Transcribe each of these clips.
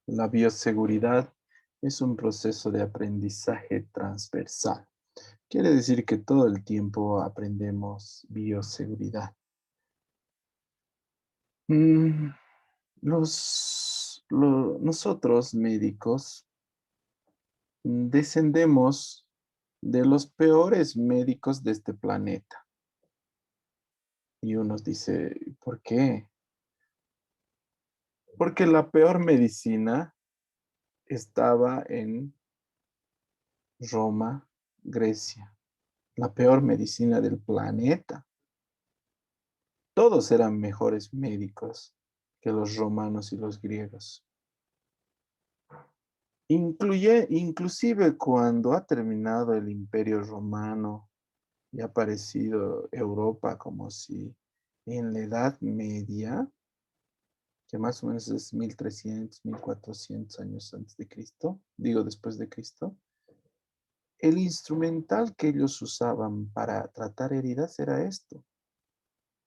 La bioseguridad es un proceso de aprendizaje transversal. Quiere decir que todo el tiempo aprendemos bioseguridad. Mm, nosotros médicos descendemos de los peores médicos de este planeta. Y uno dice, ¿por qué? Porque la peor medicina estaba en Roma, Grecia. La peor medicina del planeta. Todos eran mejores médicos que los romanos y los griegos. Inclusive cuando ha terminado el Imperio Romano y ha aparecido Europa como si en la Edad Media, que más o menos es 1300, 1400 años antes de Cristo, digo después de Cristo, el instrumental que ellos usaban para tratar heridas era esto,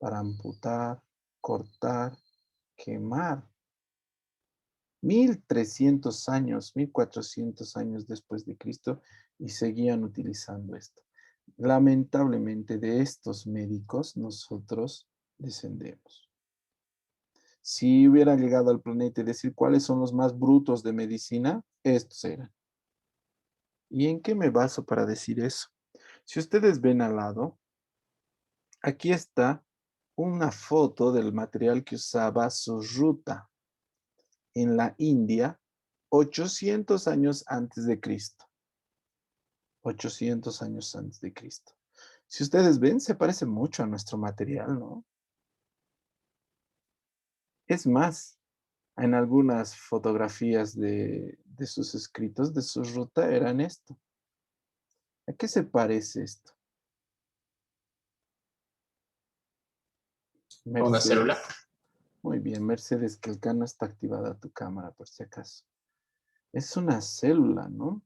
para amputar, cortar, quemar. 1300 años, 1400 años después de Cristo y seguían utilizando esto. Lamentablemente de estos médicos nosotros descendemos. Si hubiera llegado al planeta y decir cuáles son los más brutos de medicina, estos eran. ¿Y en qué me baso para decir eso? Si ustedes ven al lado, aquí está una foto del material que usaba su ruta en la India 800 años antes de Cristo. 800 años antes de Cristo. Si ustedes ven, se parece mucho a nuestro material, ¿no? Es más, en algunas fotografías de sus escritos, de su ruta, eran esto. ¿A qué se parece esto? A una célula. Mercedes. Muy bien, Mercedes, que acá no está activada tu cámara, por si acaso. Es una célula, ¿no?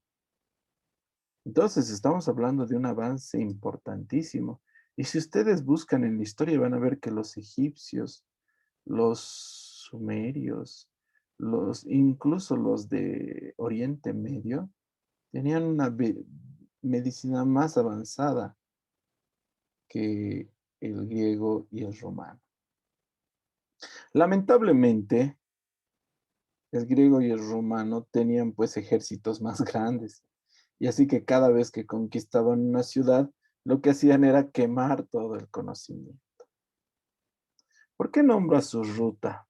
Entonces, estamos hablando de un avance importantísimo. Y si ustedes buscan en la historia, van a ver que los egipcios, los sumerios, incluso los de Oriente Medio, tenían una medicina más avanzada que el griego y el romano. Lamentablemente, el griego y el romano tenían pues ejércitos más grandes. Y así que cada vez que conquistaban una ciudad, lo que hacían era quemar todo el conocimiento. ¿Por qué nombro a su ruta?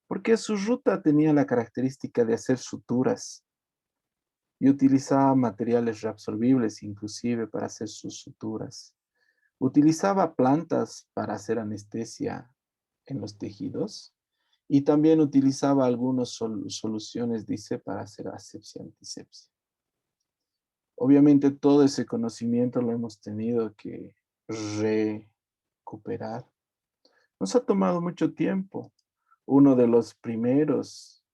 Porque su ruta tenía la característica de hacer suturas y utilizaba materiales reabsorbibles inclusive para hacer sus suturas. Utilizaba plantas para hacer anestesia en los tejidos y también utilizaba algunas soluciones, dice, para hacer asepsia, antisepsia. Obviamente todo ese conocimiento lo hemos tenido que recuperar. Nos ha tomado mucho tiempo. Uno de los primeros,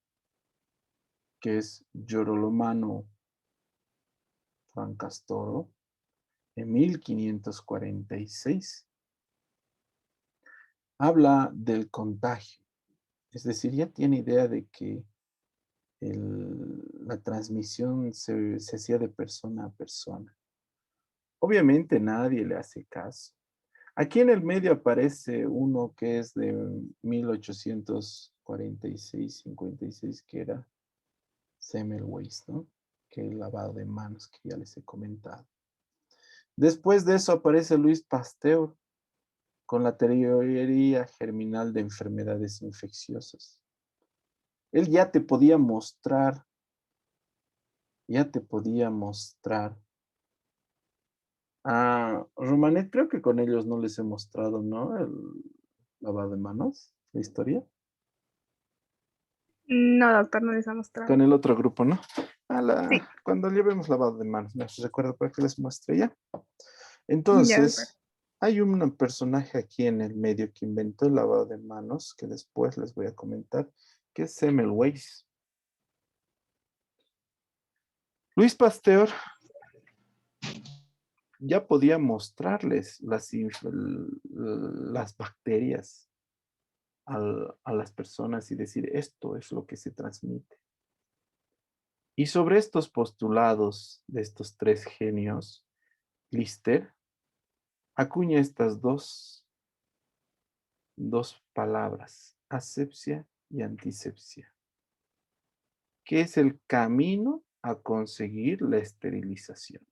que es Girolamo Francastoro, en 1546, habla del contagio. Es decir, ya tiene idea de que la transmisión se hacía de persona a persona. Obviamente nadie le hace caso. Aquí en el medio aparece uno que es de 1846, 56, que era Semmelweis, ¿no? Que el lavado de manos que ya les he comentado. Después de eso aparece Luis Pasteur con la teoría germinal de enfermedades infecciosas. Él ya te podía mostrar. Romanet, creo que con ellos no les he mostrado, ¿no? El lavado de manos, la historia. No, doctor, no les ha mostrado. Con el otro grupo, ¿no? Sí, Cuando llevemos lavado de manos, ¿no? Recuerdo para que les muestre ya. ya, doctor. Entonces, hay un personaje aquí en el medio que inventó el lavado de manos, que después les voy a comentar, que es Semmelweis. Luis Pasteur ya podía mostrarles las bacterias a las personas y decir, esto es lo que se transmite. Y sobre estos postulados de estos tres genios, Lister acuña estas dos palabras, asepsia y antisepsia, que es el camino a conseguir la esterilización.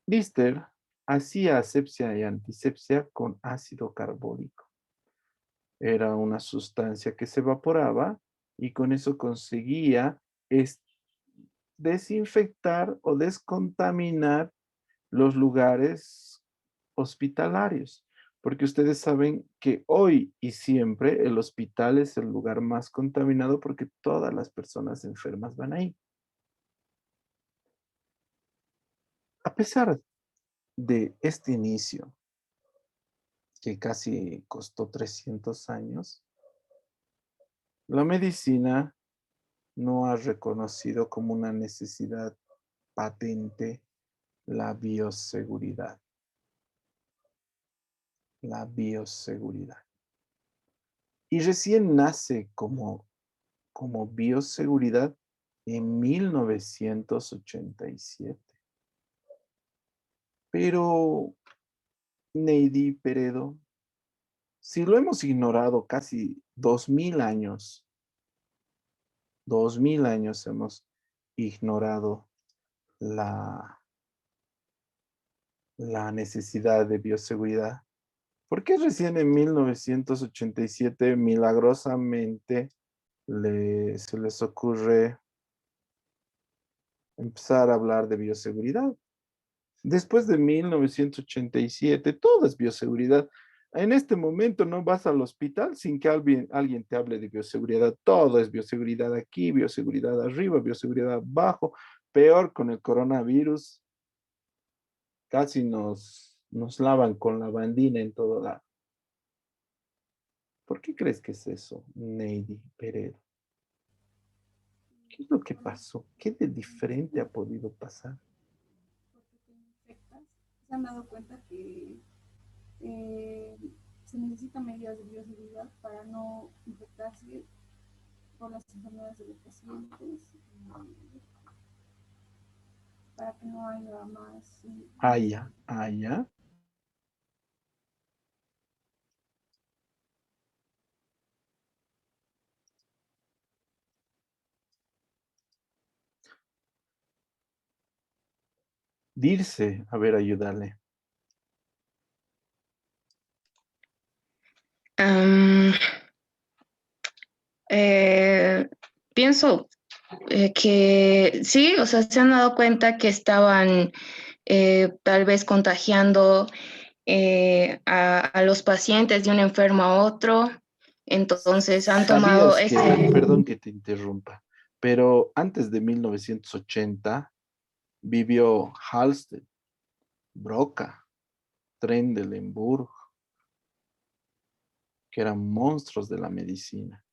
Lister hacía asepsia y antisepsia con ácido carbónico. Era una sustancia que se evaporaba y con eso conseguía desinfectar o descontaminar los lugares hospitalarios, porque ustedes saben que hoy y siempre el hospital es el lugar más contaminado porque todas las personas enfermas van ahí. A pesar de este inicio, que casi costó 300 años, la medicina no ha reconocido como una necesidad patente la bioseguridad. La bioseguridad. Y recién nace como bioseguridad en 1987. Pero, Neidi Peredo, si lo hemos ignorado casi 2000 años, 2000 años hemos ignorado la, la necesidad de bioseguridad, ¿por qué recién en 1987 milagrosamente se les ocurre empezar a hablar de bioseguridad? Después de 1987, todo es bioseguridad. En este momento no vas al hospital sin que alguien te hable de bioseguridad. Todo es bioseguridad aquí, bioseguridad arriba, bioseguridad abajo. Peor con el coronavirus, casi nos lavan con la bandina en todo lado. ¿Por qué crees que es eso, Neidi Peredo? ¿Qué es lo que pasó? ¿Qué de diferente ha podido pasar? Porque te infectas. Se han dado cuenta que eh, se necesitan medidas de bioseguridad para no infectarse por las enfermedades de los pacientes, para que no haya más. Ya. Dirce, a ver, ayúdale. Um, Pienso que sí, o sea, se han dado cuenta que estaban tal vez contagiando a los pacientes de un enfermo a otro, entonces han tomado ¿Sabías que, perdón que te interrumpa, pero antes de 1980 vivió Halsted, Broca, Trendelenburg, que eran monstruos de la medicina?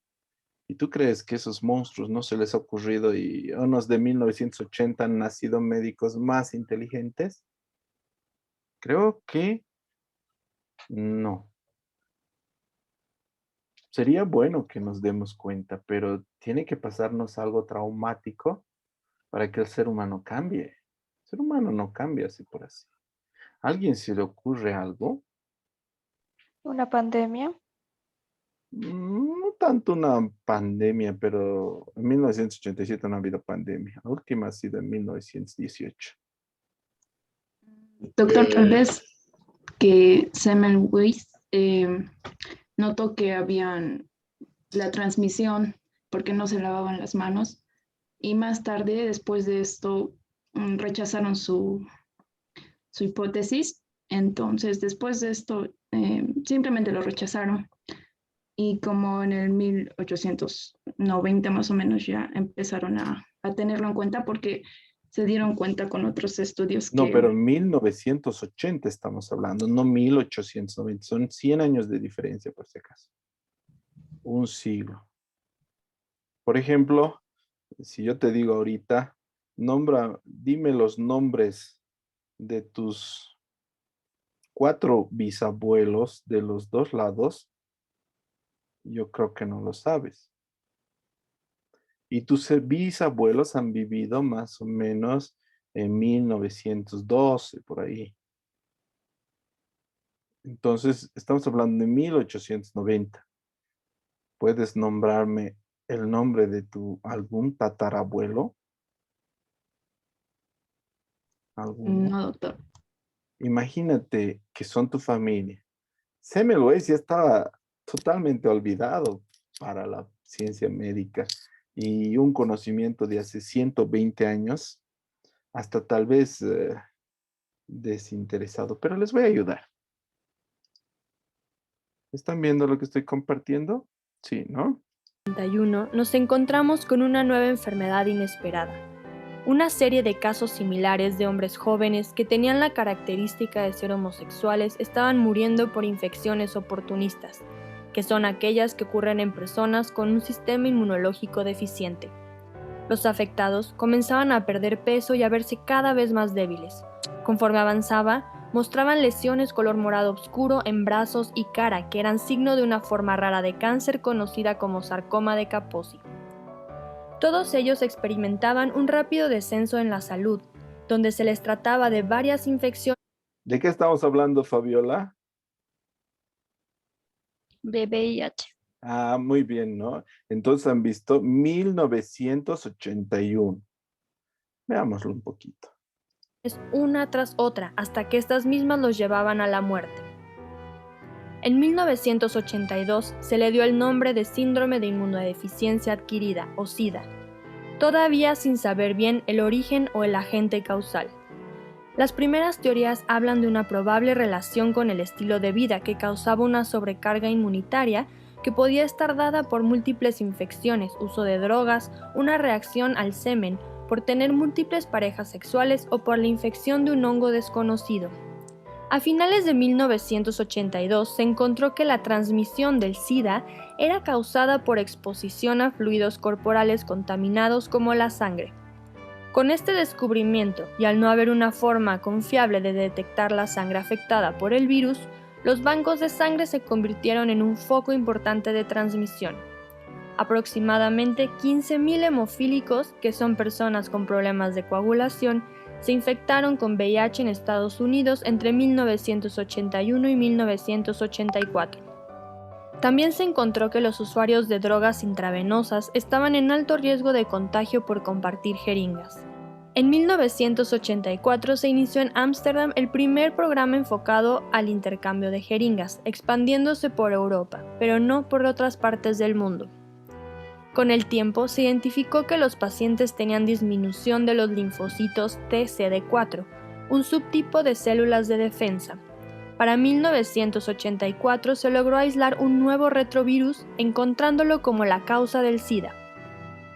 ¿Y tú crees que esos monstruos no se les ha ocurrido y a unos de 1980 han nacido médicos más inteligentes? Creo que no. Sería bueno que nos demos cuenta, pero tiene que pasarnos algo traumático para que el ser humano cambie. El ser humano no cambia así por así. ¿A alguien se le ocurre algo? Una pandemia. No tanto una pandemia, pero en 1987 no ha habido pandemia. La última ha sido en 1918. Doctor, tal vez que Semmelweis notó que habían la transmisión porque no se lavaban las manos y más tarde, después de esto, rechazaron su hipótesis. Entonces, después de esto, simplemente lo rechazaron y como en el 1890 más o menos ya empezaron a tenerlo en cuenta porque se dieron cuenta con otros estudios No, que pero en 1980 estamos hablando, no 1890. Son 100 años de diferencia, por si acaso. Un siglo. Por ejemplo, si yo te digo ahorita, dime los nombres de tus 4 bisabuelos de los dos lados, yo creo que no lo sabes. Y tus bisabuelos han vivido más o menos en 1912, por ahí. Entonces, estamos hablando de 1890. ¿Puedes nombrarme el nombre de algún tatarabuelo? ¿Alguno? No, doctor. Imagínate que son tu familia. Semmelweis ya estaba totalmente olvidado para la ciencia médica y un conocimiento de hace 120 años, hasta tal vez desinteresado, pero les voy a ayudar. ¿Están viendo lo que estoy compartiendo? Sí, ¿no? 1991 nos encontramos con una nueva enfermedad inesperada. Una serie de casos similares de hombres jóvenes que tenían la característica de ser homosexuales estaban muriendo por infecciones oportunistas, que son aquellas que ocurren en personas con un sistema inmunológico deficiente. Los afectados comenzaban a perder peso y a verse cada vez más débiles. Conforme avanzaba, mostraban lesiones color morado oscuro en brazos y cara que eran signo de una forma rara de cáncer conocida como sarcoma de Kaposi. Todos ellos experimentaban un rápido descenso en la salud, donde se les trataba de varias infecciones. ¿De qué estamos hablando, Fabiola? De VIH. Ah, muy bien, ¿no? Entonces han visto 1981. Veámoslo un poquito. Una tras otra, hasta que estas mismas los llevaban a la muerte. En 1982 se le dio el nombre de síndrome de inmunodeficiencia adquirida, o SIDA, todavía sin saber bien el origen o el agente causal. Las primeras teorías hablan de una probable relación con el estilo de vida que causaba una sobrecarga inmunitaria que podía estar dada por múltiples infecciones, uso de drogas, una reacción al semen, por tener múltiples parejas sexuales o por la infección de un hongo desconocido. A finales de 1982 se encontró que la transmisión del SIDA era causada por exposición a fluidos corporales contaminados como la sangre. Con este descubrimiento, y al no haber una forma confiable de detectar la sangre afectada por el virus, los bancos de sangre se convirtieron en un foco importante de transmisión. Aproximadamente 15.000 hemofílicos, que son personas con problemas de coagulación, se infectaron con VIH en Estados Unidos entre 1981 y 1984. También se encontró que los usuarios de drogas intravenosas estaban en alto riesgo de contagio por compartir jeringas. En 1984 se inició en Ámsterdam el primer programa enfocado al intercambio de jeringas, expandiéndose por Europa, pero no por otras partes del mundo. Con el tiempo se identificó que los pacientes tenían disminución de los linfocitos TCD4, un subtipo de células de defensa. Para 1984 se logró aislar un nuevo retrovirus, encontrándolo como la causa del SIDA.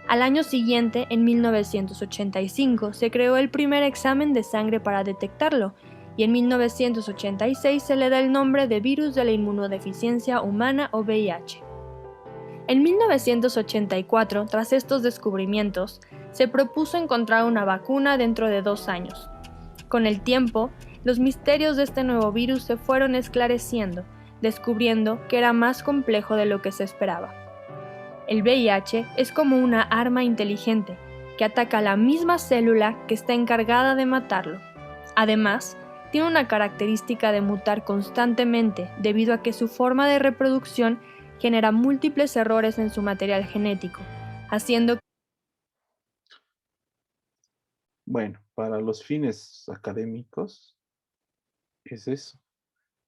Al año siguiente, en 1985, se creó el primer examen de sangre para detectarlo, y en 1986 se le da el nombre de virus de la inmunodeficiencia humana o VIH. En 1984, tras estos descubrimientos, se propuso encontrar una vacuna dentro de 2 años. Con el tiempo, los misterios de este nuevo virus se fueron esclareciendo, descubriendo que era más complejo de lo que se esperaba. El VIH es como una arma inteligente que ataca a la misma célula que está encargada de matarlo. Además, tiene una característica de mutar constantemente debido a que su forma de reproducción genera múltiples errores en su material genético, haciendo... Bueno, para los fines académicos es eso.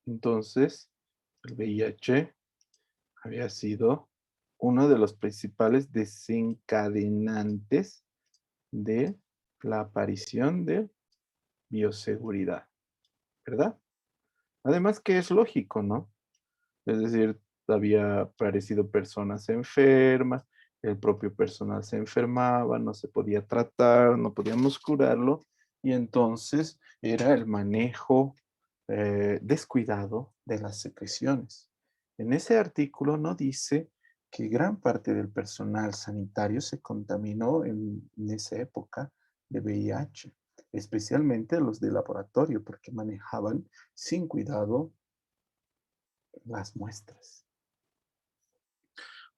Entonces, el VIH había sido uno de los principales desencadenantes de la aparición de bioseguridad, ¿verdad? Además que es lógico, ¿no? Es decir, había aparecido personas enfermas, el propio personal se enfermaba, no se podía tratar, no podíamos curarlo, y entonces era el manejo descuidado de las secreciones. En ese artículo no dice que gran parte del personal sanitario se contaminó en esa época de VIH, especialmente los de laboratorio, porque manejaban sin cuidado las muestras.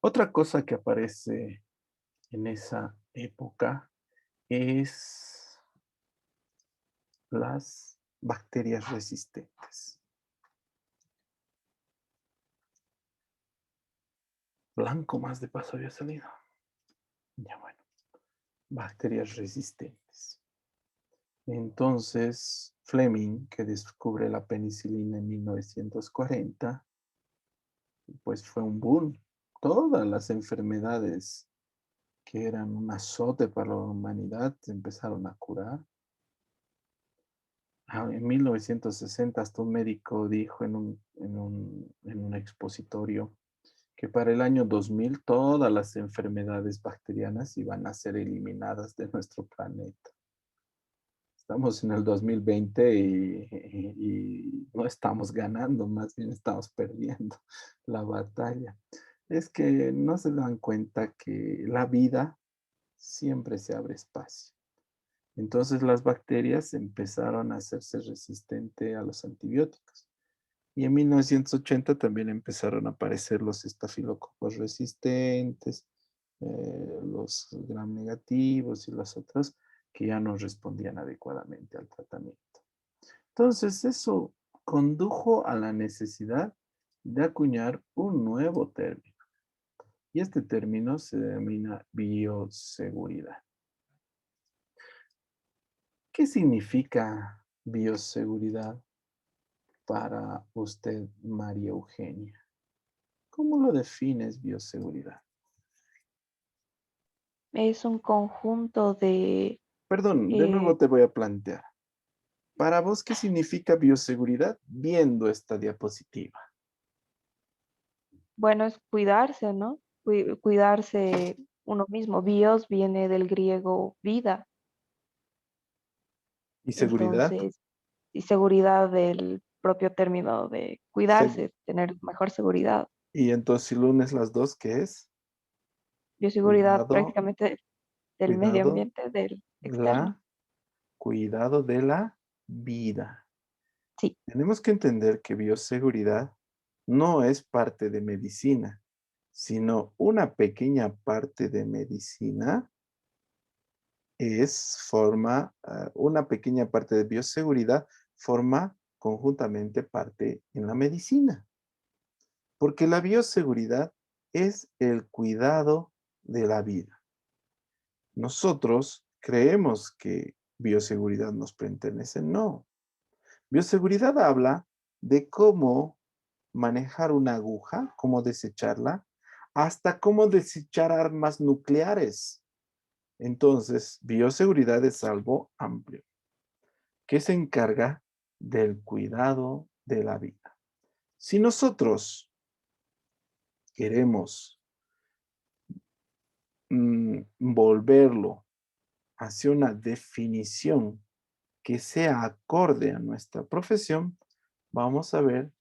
Otra cosa que aparece en esa época es las bacterias resistentes. Blanco más de paso había salido. Ya bueno, bacterias resistentes. Entonces, Fleming, que descubre la penicilina en 1940, pues fue un boom. Todas las enfermedades que eran un azote para la humanidad se empezaron a curar. En 1960 hasta un médico dijo en un expositorio que para el año 2000 todas las enfermedades bacterianas iban a ser eliminadas de nuestro planeta. Estamos en el 2020 y no estamos ganando, más bien estamos perdiendo la batalla. Es que no se dan cuenta que la vida siempre se abre espacio. Entonces las bacterias empezaron a hacerse resistentes a los antibióticos. Y en 1980 también empezaron a aparecer los estafilococos resistentes, los gram negativos y los otros que ya no respondían adecuadamente al tratamiento. Entonces eso condujo a la necesidad de acuñar un nuevo término. Y este término se denomina bioseguridad. ¿Qué significa bioseguridad para usted, María Eugenia? ¿Cómo lo defines bioseguridad? Es un conjunto de, Perdón, de nuevo te voy a plantear. Para vos, ¿qué significa bioseguridad viendo esta diapositiva? bueno, es cuidarse, ¿no? Cuidarse uno mismo. Bios viene del griego vida, ¿Y seguridad? entonces, y seguridad del propio término de Se- cuidarse, tener mejor seguridad. y entonces si lo unes las dos, ¿qué es? Bioseguridad Cuidado, prácticamente del medio cuidado, ambiente, del externo. la, cuidado de la vida. Sí, Tenemos que entender que bioseguridad no es parte de medicina, sino una pequeña parte de medicina una pequeña parte de bioseguridad forma conjuntamente parte en la medicina. Porque la bioseguridad es el cuidado de la vida. Nosotros creemos que bioseguridad nos pertenece. No. Bioseguridad habla de cómo manejar una aguja, cómo desecharla, hasta cómo desechar armas nucleares. Entonces, bioseguridad es algo amplio que se encarga del cuidado de la vida. Si nosotros queremos volverlo hacia una definición que sea acorde a nuestra profesión, vamos a ver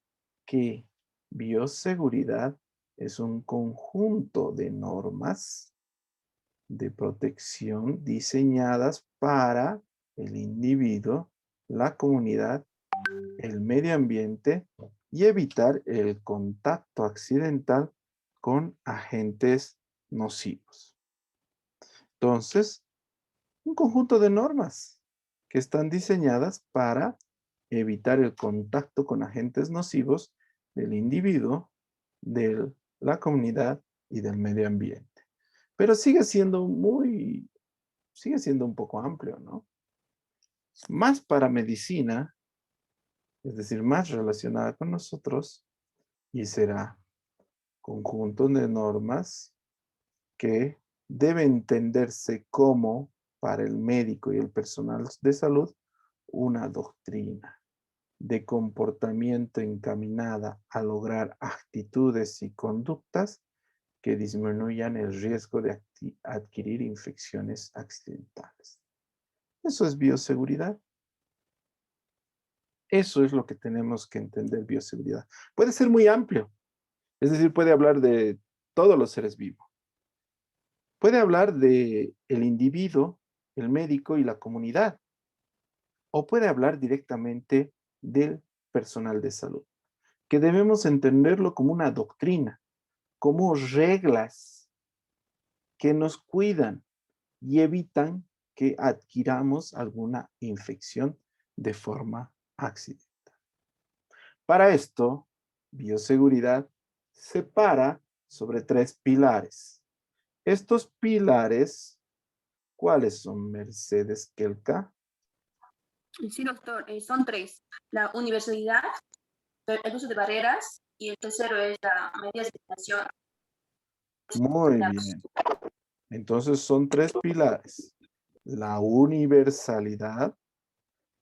que bioseguridad es un conjunto de normas de protección diseñadas para el individuo, la comunidad, el medio ambiente y evitar el contacto accidental con agentes nocivos. Entonces, un conjunto de normas que están diseñadas para evitar el contacto con agentes nocivos del individuo, de la comunidad y del medio ambiente. Pero sigue siendo un poco amplio, ¿no? Más para medicina, es decir, más relacionada con nosotros, y será conjunto de normas que debe entenderse como, para el médico y el personal de salud, una doctrina de comportamiento encaminada a lograr actitudes y conductas que disminuyan el riesgo de adquirir infecciones accidentales. Eso es bioseguridad. Eso es lo que tenemos que entender bioseguridad. Puede ser muy amplio, es decir, puede hablar de todos los seres vivos. Puede hablar de el individuo, el médico y la comunidad. O puede hablar directamente del personal de salud, que debemos entenderlo como una doctrina, como reglas que nos cuidan y evitan que adquiramos alguna infección de forma accidental. Para esto, bioseguridad se para sobre 3 pilares. Estos pilares, ¿cuáles son, Mercedes Kelka? Sí, doctor, son 3. La universalidad, el uso de barreras y el tercero es la medida de sanitación. Muy bien. Entonces son 3 pilares. La universalidad,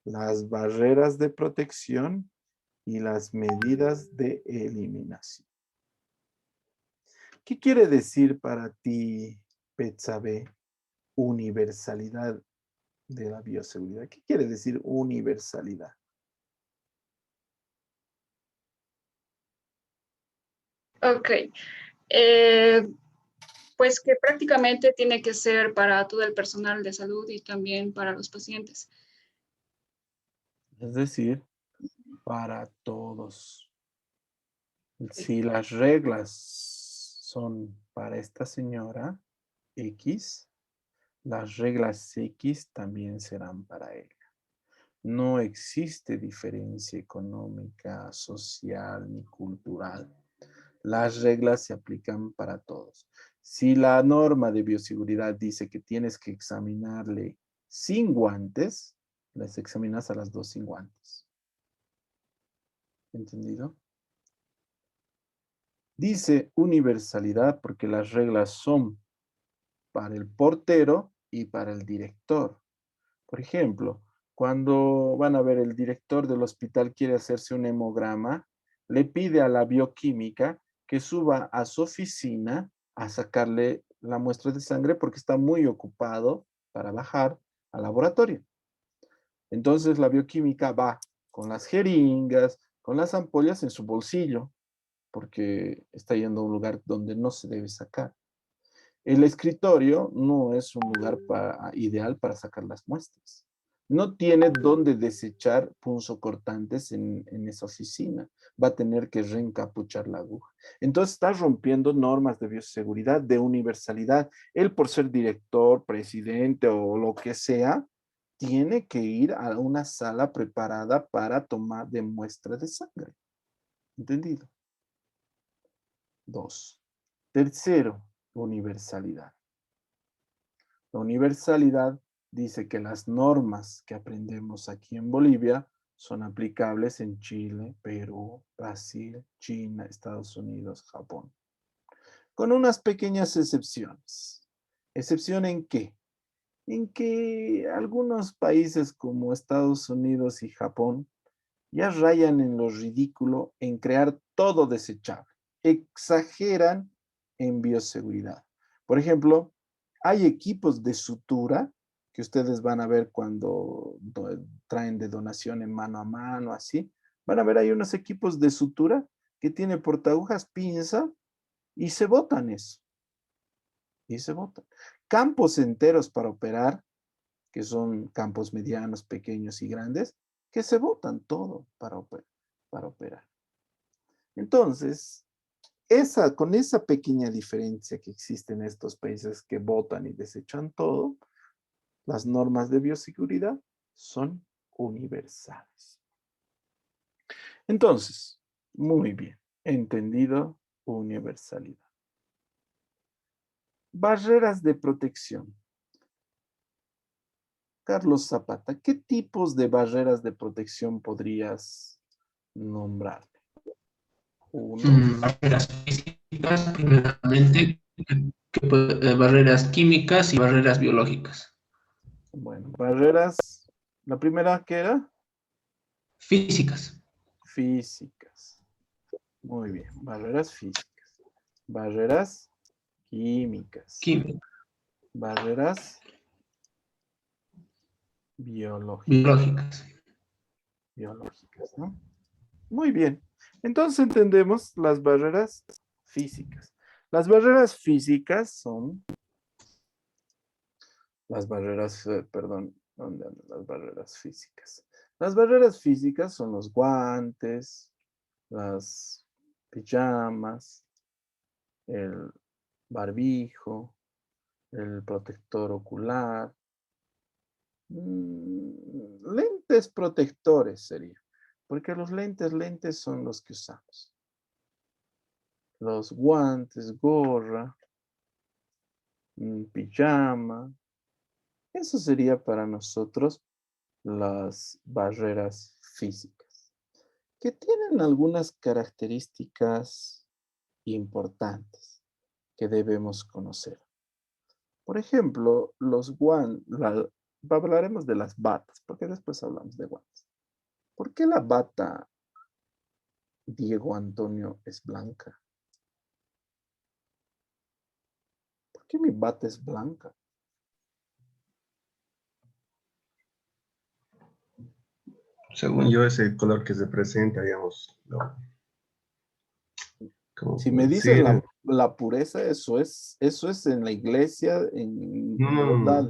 las barreras de protección y las medidas de eliminación. ¿Qué quiere decir para ti, Betsabe, universalidad de la bioseguridad? ¿Qué quiere decir universalidad? Ok. Pues que prácticamente tiene que ser para todo el personal de salud y también para los pacientes. Es decir, para todos. Si las reglas son para esta señora X, las reglas X también serán para ella. No existe diferencia económica, social ni cultural. Las reglas se aplican para todos. Si la norma de bioseguridad dice que tienes que examinarle sin guantes, las examinas a las 2 sin guantes. ¿Entendido? Dice universalidad porque las reglas son para el portero y para el director. Por ejemplo, cuando van a ver el director del hospital quiere hacerse un hemograma, le pide a la bioquímica que suba a su oficina a sacarle la muestra de sangre porque está muy ocupado para bajar al laboratorio. Entonces la bioquímica va con las jeringas, con las ampollas en su bolsillo, porque está yendo a un lugar donde no se debe sacar. El escritorio no es un lugar ideal para sacar las muestras. No tiene dónde desechar punzocortantes en esa oficina. Va a tener que reencapuchar la aguja. Entonces está rompiendo normas de bioseguridad, de universalidad. Él, por ser director, presidente o lo que sea, tiene que ir a una sala preparada para tomar de muestra de sangre. ¿Entendido? 2. Tercero, universalidad. La universalidad dice que las normas que aprendemos aquí en Bolivia son aplicables en Chile, Perú, Brasil, China, Estados Unidos, Japón. Con unas pequeñas excepciones. ¿Excepción en qué? En que algunos países como Estados Unidos y Japón ya rayan en lo ridículo en crear todo desechable. Exageran en bioseguridad. Por ejemplo, hay equipos de sutura que ustedes van a ver cuando traen de donación en mano a mano, así. Van a ver, hay unos equipos de sutura que tiene portaagujas, pinza, y se botan eso. Y se botan. Campos enteros para operar, que son campos medianos, pequeños y grandes, que se botan todo para operar. Entonces, con esa pequeña diferencia que existe en estos países que botan y desechan todo, las normas de bioseguridad son universales. Entonces, muy bien, entendido universalidad. Barreras de protección. Carlos Zapata, ¿qué tipos de barreras de protección podrías nombrar? Barreras físicas, primeramente, barreras químicas y barreras biológicas. Bueno, barreras, la primera que era Físicas. físicas. Muy bien, barreras físicas. Barreras químicas. Barreras Biológicas. Biológicas, ¿no? Muy bien. Entonces entendemos las barreras físicas. Las barreras físicas son las barreras, perdón, ¿dónde andan las barreras físicas? Las barreras físicas son los guantes, las pijamas, el barbijo, el protector ocular, lentes protectores sería, porque los lentes son los que usamos. Los guantes, gorra, pijama, eso sería para nosotros las barreras físicas, que tienen algunas características importantes que debemos conocer. Por ejemplo, hablaremos de las batas, porque después hablamos de guantes. ¿Por qué la bata Diego Antonio es blanca? ¿Por qué mi bata es blanca? Según yo, es el color que se presenta, digamos, ¿no? ¿Cómo Si puedo me dices decir? la pureza, eso es en la iglesia, en boda Mm,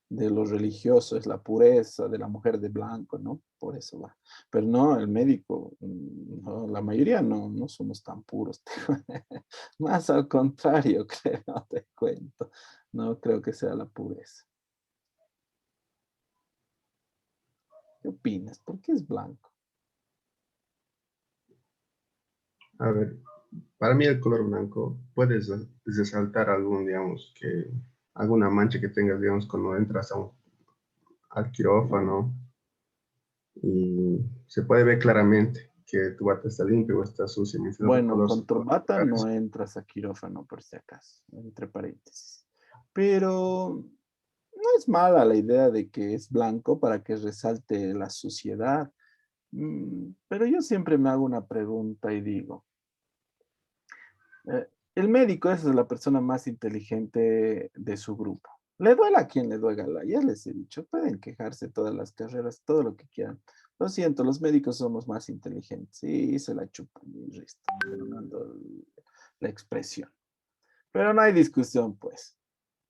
de los religiosos, es la pureza de la mujer de blanco, ¿no? Por eso va. Pero no, el médico, no, la mayoría no somos tan puros. Más al contrario, creo, te cuento. No creo que sea la pureza. ¿Qué opinas? ¿Por qué es blanco? a ver, para mí el color blanco, puedes resaltar algún, digamos, alguna mancha que tengas, digamos, cuando entras al quirófano y se puede ver claramente que tu bata está limpia o está sucia. Mencionas el Bueno, color, con supongo. corbata no entras a quirófano, por si acaso, entre paréntesis. Pero no es mala la idea de que es blanco para que resalte la suciedad. Pero yo siempre me hago una pregunta y digo, el médico es la persona más inteligente de su grupo. Le duela a quien le duela, ya les he dicho, pueden quejarse todas las carreras, todo lo que quieran. Lo siento, los médicos somos más inteligentes. Sí, se la chupan y listo, perdonando la expresión. Pero no hay discusión, pues.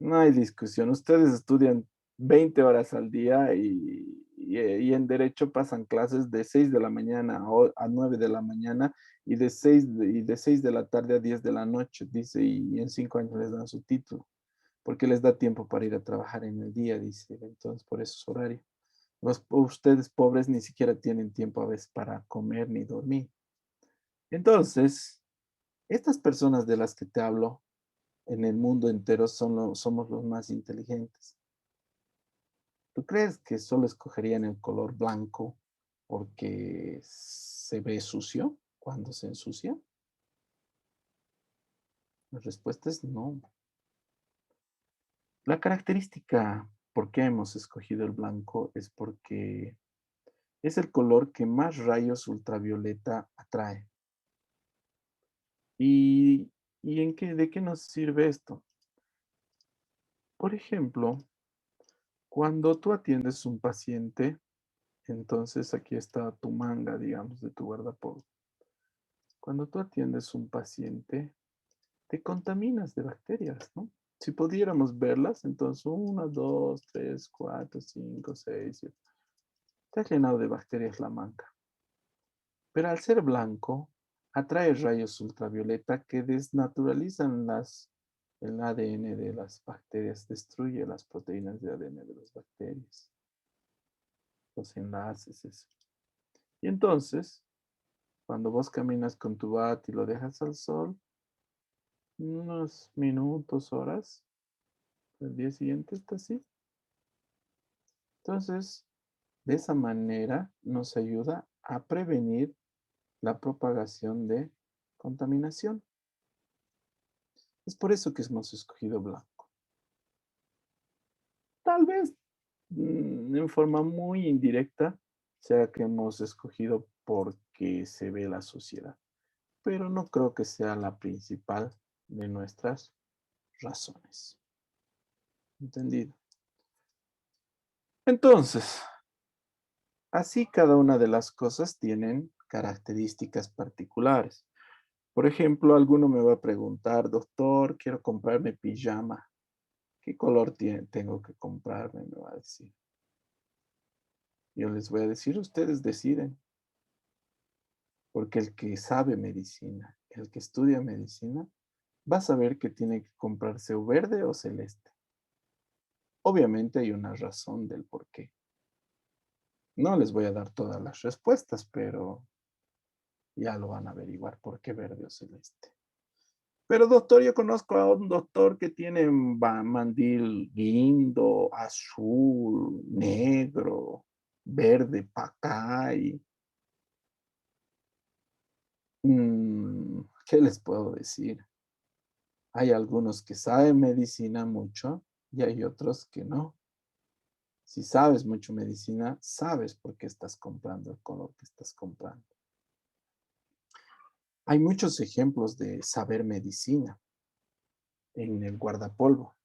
No hay discusión. Ustedes estudian 20 horas al día y en derecho pasan clases de 6 de la mañana a 9 de la mañana y de 6 de la tarde a 10 de la noche, dice, y en 5 años les dan su título, porque les da tiempo para ir a trabajar en el día, dice. Entonces, por eso es horario. Ustedes pobres ni siquiera tienen tiempo a veces para comer ni dormir. Entonces, estas personas de las que te hablo, en el mundo entero somos los más inteligentes. ¿Tú crees que solo escogerían el color blanco porque se ve sucio cuando se ensucia? La respuesta es no. La característica por qué hemos escogido el blanco es porque es el color que más rayos ultravioleta atrae. ¿Y, de qué nos sirve esto? Por ejemplo, cuando tú atiendes un paciente, entonces aquí está tu manga, digamos, de tu guardapolvo. Cuando tú atiendes un paciente, te contaminas de bacterias, ¿no? Si pudiéramos verlas, entonces 1, 2, 3, 4, 5, 6, 7. Te has llenado de bacterias la manga. Pero al ser blanco, atrae rayos ultravioleta que desnaturalizan el ADN de las bacterias, destruye las proteínas de ADN de las bacterias, los enlaces, eso. Y entonces, cuando vos caminas con tu bat y lo dejas al sol, unos minutos, horas, el día siguiente está así. Entonces, de esa manera nos ayuda a prevenir la propagación de contaminación. Es por eso que hemos escogido blanco. Tal vez en forma muy indirecta sea que hemos escogido porque se ve la sociedad, pero no creo que sea la principal de nuestras razones. ¿Entendido? Entonces, así cada una de las cosas tienen características particulares. Por ejemplo, alguno me va a preguntar, doctor, quiero comprarme pijama. ¿Qué color tengo que comprarme? Me va a decir. Yo les voy a decir, ustedes deciden, porque el que sabe medicina, el que estudia medicina, vas a ver que tiene que comprarse o verde o celeste. Obviamente hay una razón del por qué. No les voy a dar todas las respuestas, pero ya lo van a averiguar por qué verde o celeste. Pero doctor, yo conozco a un doctor que tiene mandil guindo, azul, negro, verde, pacay. ¿Qué les puedo decir? Hay algunos que saben medicina mucho y hay otros que no. Si sabes mucho medicina, sabes por qué estás comprando el color que estás comprando. Hay muchos ejemplos de saber medicina en el guardapolvo.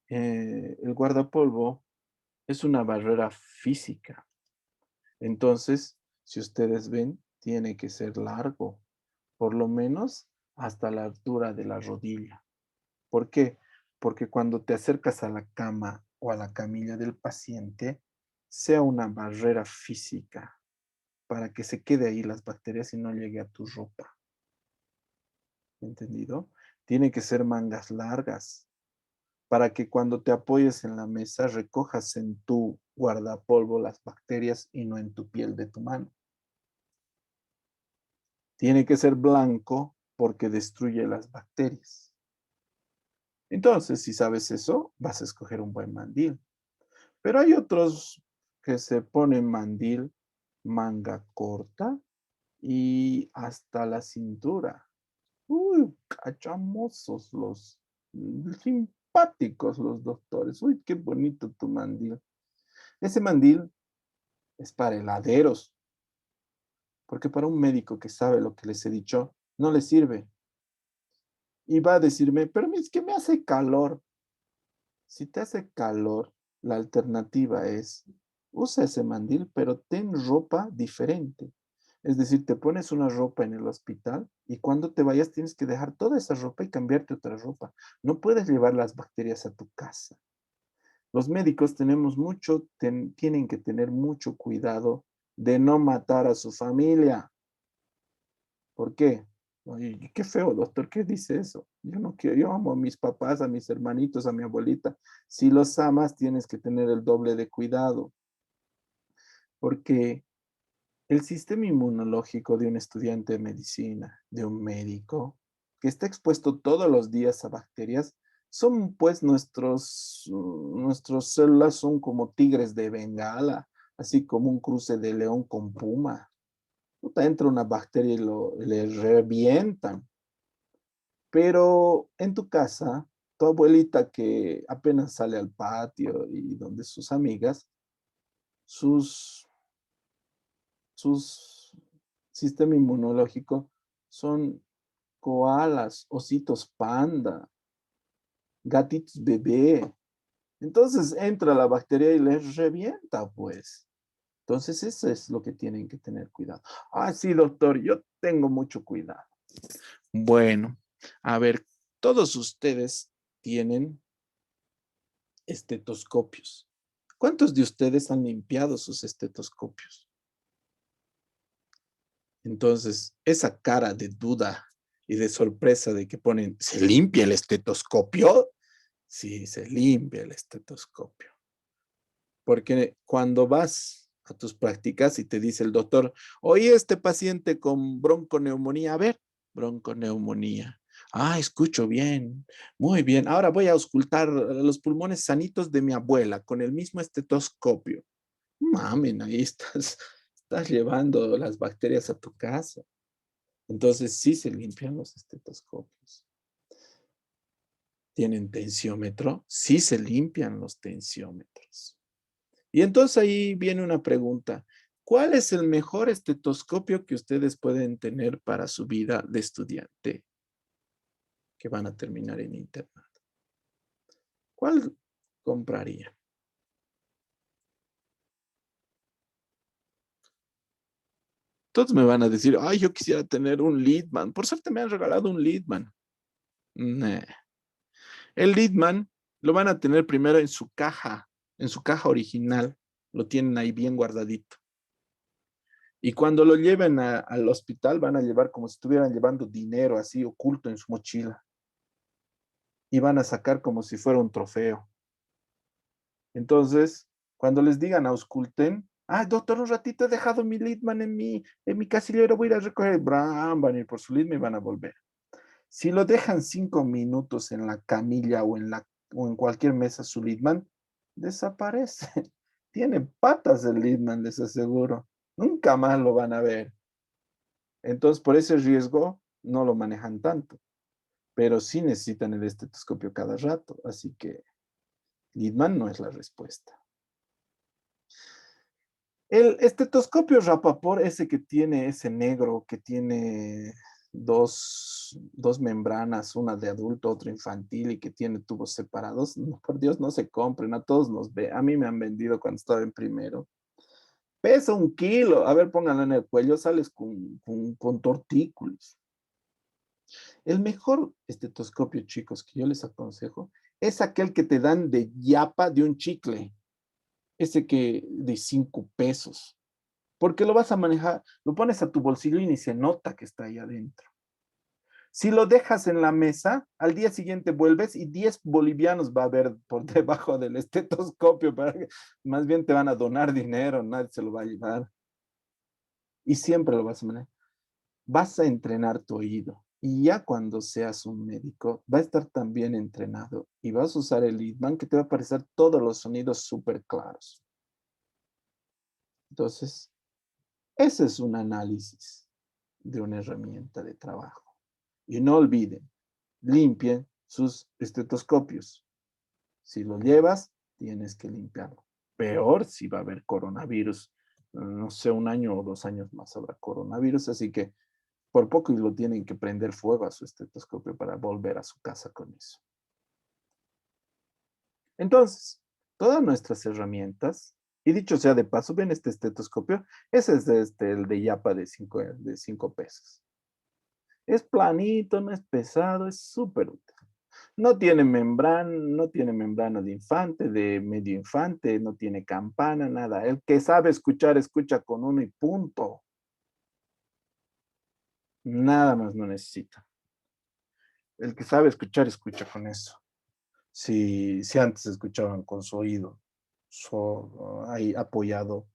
El guardapolvo es una barrera física. Entonces, si ustedes ven, tiene que ser largo, por lo menos hasta la altura de la rodilla. ¿Por qué? Porque cuando te acercas a la cama o a la camilla del paciente, sea una barrera física para que se quede ahí las bacterias y no llegue a tu ropa. ¿Entendido? Tiene que ser mangas largas para que cuando te apoyes en la mesa recojas en tu guardapolvo las bacterias y no en tu piel de tu mano. Tiene que ser blanco porque destruye las bacterias. Entonces, si sabes eso, vas a escoger un buen mandil. Pero hay otros que se ponen mandil manga corta y hasta la cintura. Uy, cachamosos simpáticos los doctores. Uy, qué bonito tu mandil. Ese mandil es para heladeros, porque para un médico que sabe lo que les he dicho, no le sirve. Y va a decirme, pero es que me hace calor. Si te hace calor, la alternativa es, usa ese mandil, pero ten ropa diferente. Es decir, te pones una ropa en el hospital y cuando te vayas tienes que dejar toda esa ropa y cambiarte otra ropa. No puedes llevar las bacterias a tu casa. Los médicos tienen que tener mucho cuidado de no matar a su familia. ¿Por qué? Oye, qué feo, doctor, ¿qué dice eso? Yo no quiero, yo amo a mis papás, a mis hermanitos, a mi abuelita. Si los amas, tienes que tener el doble de cuidado, porque el sistema inmunológico de un estudiante de medicina, de un médico, que está expuesto todos los días a bacterias, son pues nuestras células son como tigres de Bengala, así como un cruce de león con puma. Puta, entra una bacteria y le revientan. Pero en tu casa, tu abuelita que apenas sale al patio y donde sus amigas, sus sistema inmunológico son koalas, ositos panda, gatitos bebé. Entonces entra la bacteria y les revienta, pues. Entonces eso es lo que tienen que tener cuidado. Ah, sí, doctor, yo tengo mucho cuidado. Bueno, a ver, todos ustedes tienen estetoscopios. ¿Cuántos de ustedes han limpiado sus estetoscopios? Entonces, esa cara de duda y de sorpresa de que ponen, ¿se limpia el estetoscopio? Sí, se limpia el estetoscopio. Porque cuando vas a tus prácticas y te dice el doctor, oye, este paciente con bronconeumonía, a ver, bronconeumonía. Ah, escucho bien, muy bien. Ahora voy a auscultar los pulmones sanitos de mi abuela con el mismo estetoscopio. Mamen, ahí estás llevando las bacterias a tu casa. Entonces sí se limpian los estetoscopios. ¿Tienen tensiómetro? Sí se limpian los tensiómetros. Y entonces ahí viene una pregunta. ¿Cuál es el mejor estetoscopio que ustedes pueden tener para su vida de estudiante que van a terminar en internado? ¿Cuál compraría? Todos me van a decir, ay, yo quisiera tener un Leadman. Por suerte me han regalado un Leadman. Nah. El Leadman lo van a tener primero en su caja original. Lo tienen ahí bien guardadito. Y cuando lo lleven al hospital van a llevar como si estuvieran llevando dinero así oculto en su mochila. Y van a sacar como si fuera un trofeo. Entonces, cuando les digan ausculten, doctor, un ratito he dejado mi Lidman en mi casillero, voy a ir a recoger. Bram, van a ir por su Lidman y van a volver. Si lo dejan 5 minutos en la camilla o en cualquier mesa su Lidman, desaparece. Tiene patas el Lidman, les aseguro. Nunca más lo van a ver. Entonces, por ese riesgo, no lo manejan tanto. Pero sí necesitan el estetoscopio cada rato. Así que Lidman no es la respuesta. El estetoscopio Rapaport, ese que tiene, ese negro, que tiene dos membranas, una de adulto, otra infantil, y que tiene tubos separados, no, por Dios, no se compren, a todos nos ve. A mí me han vendido cuando estaba en primero. Pesa 1 kilo. A ver, pónganlo en el cuello, sales con tortícolis. El mejor estetoscopio, chicos, que yo les aconsejo, es aquel que te dan de yapa de un chicle. Ese que de 5 pesos. Porque lo vas a manejar, lo pones a tu bolsillo y ni se nota que está ahí adentro. Si lo dejas en la mesa, al día siguiente vuelves y 10 bolivianos va a haber por debajo del estetoscopio. Más bien te van a donar dinero, nadie se lo va a llevar. Y siempre lo vas a manejar. Vas a entrenar tu oído. Y ya cuando seas un médico, va a estar tan bien entrenado y vas a usar el Lidman que te va a aparecer todos los sonidos súper claros. Entonces, ese es un análisis de una herramienta de trabajo. Y no olviden, limpien sus estetoscopios. Si lo llevas, tienes que limpiarlo. Peor si va a haber coronavirus. No sé, 1 año o 2 años más habrá coronavirus, así que por poco y lo tienen que prender fuego a su estetoscopio para volver a su casa con eso. Entonces, todas nuestras herramientas, y dicho sea de paso, ven este estetoscopio, ese es el de Yapa de 5 pesos. Es planito, no es pesado, es súper útil. No tiene membrana de infante, de medio infante, no tiene campana, nada. El que sabe escuchar, escucha con uno y punto. Nada más no necesita. El que sabe escuchar, escucha con eso. Si antes escuchaban con su oído, ahí apoyado,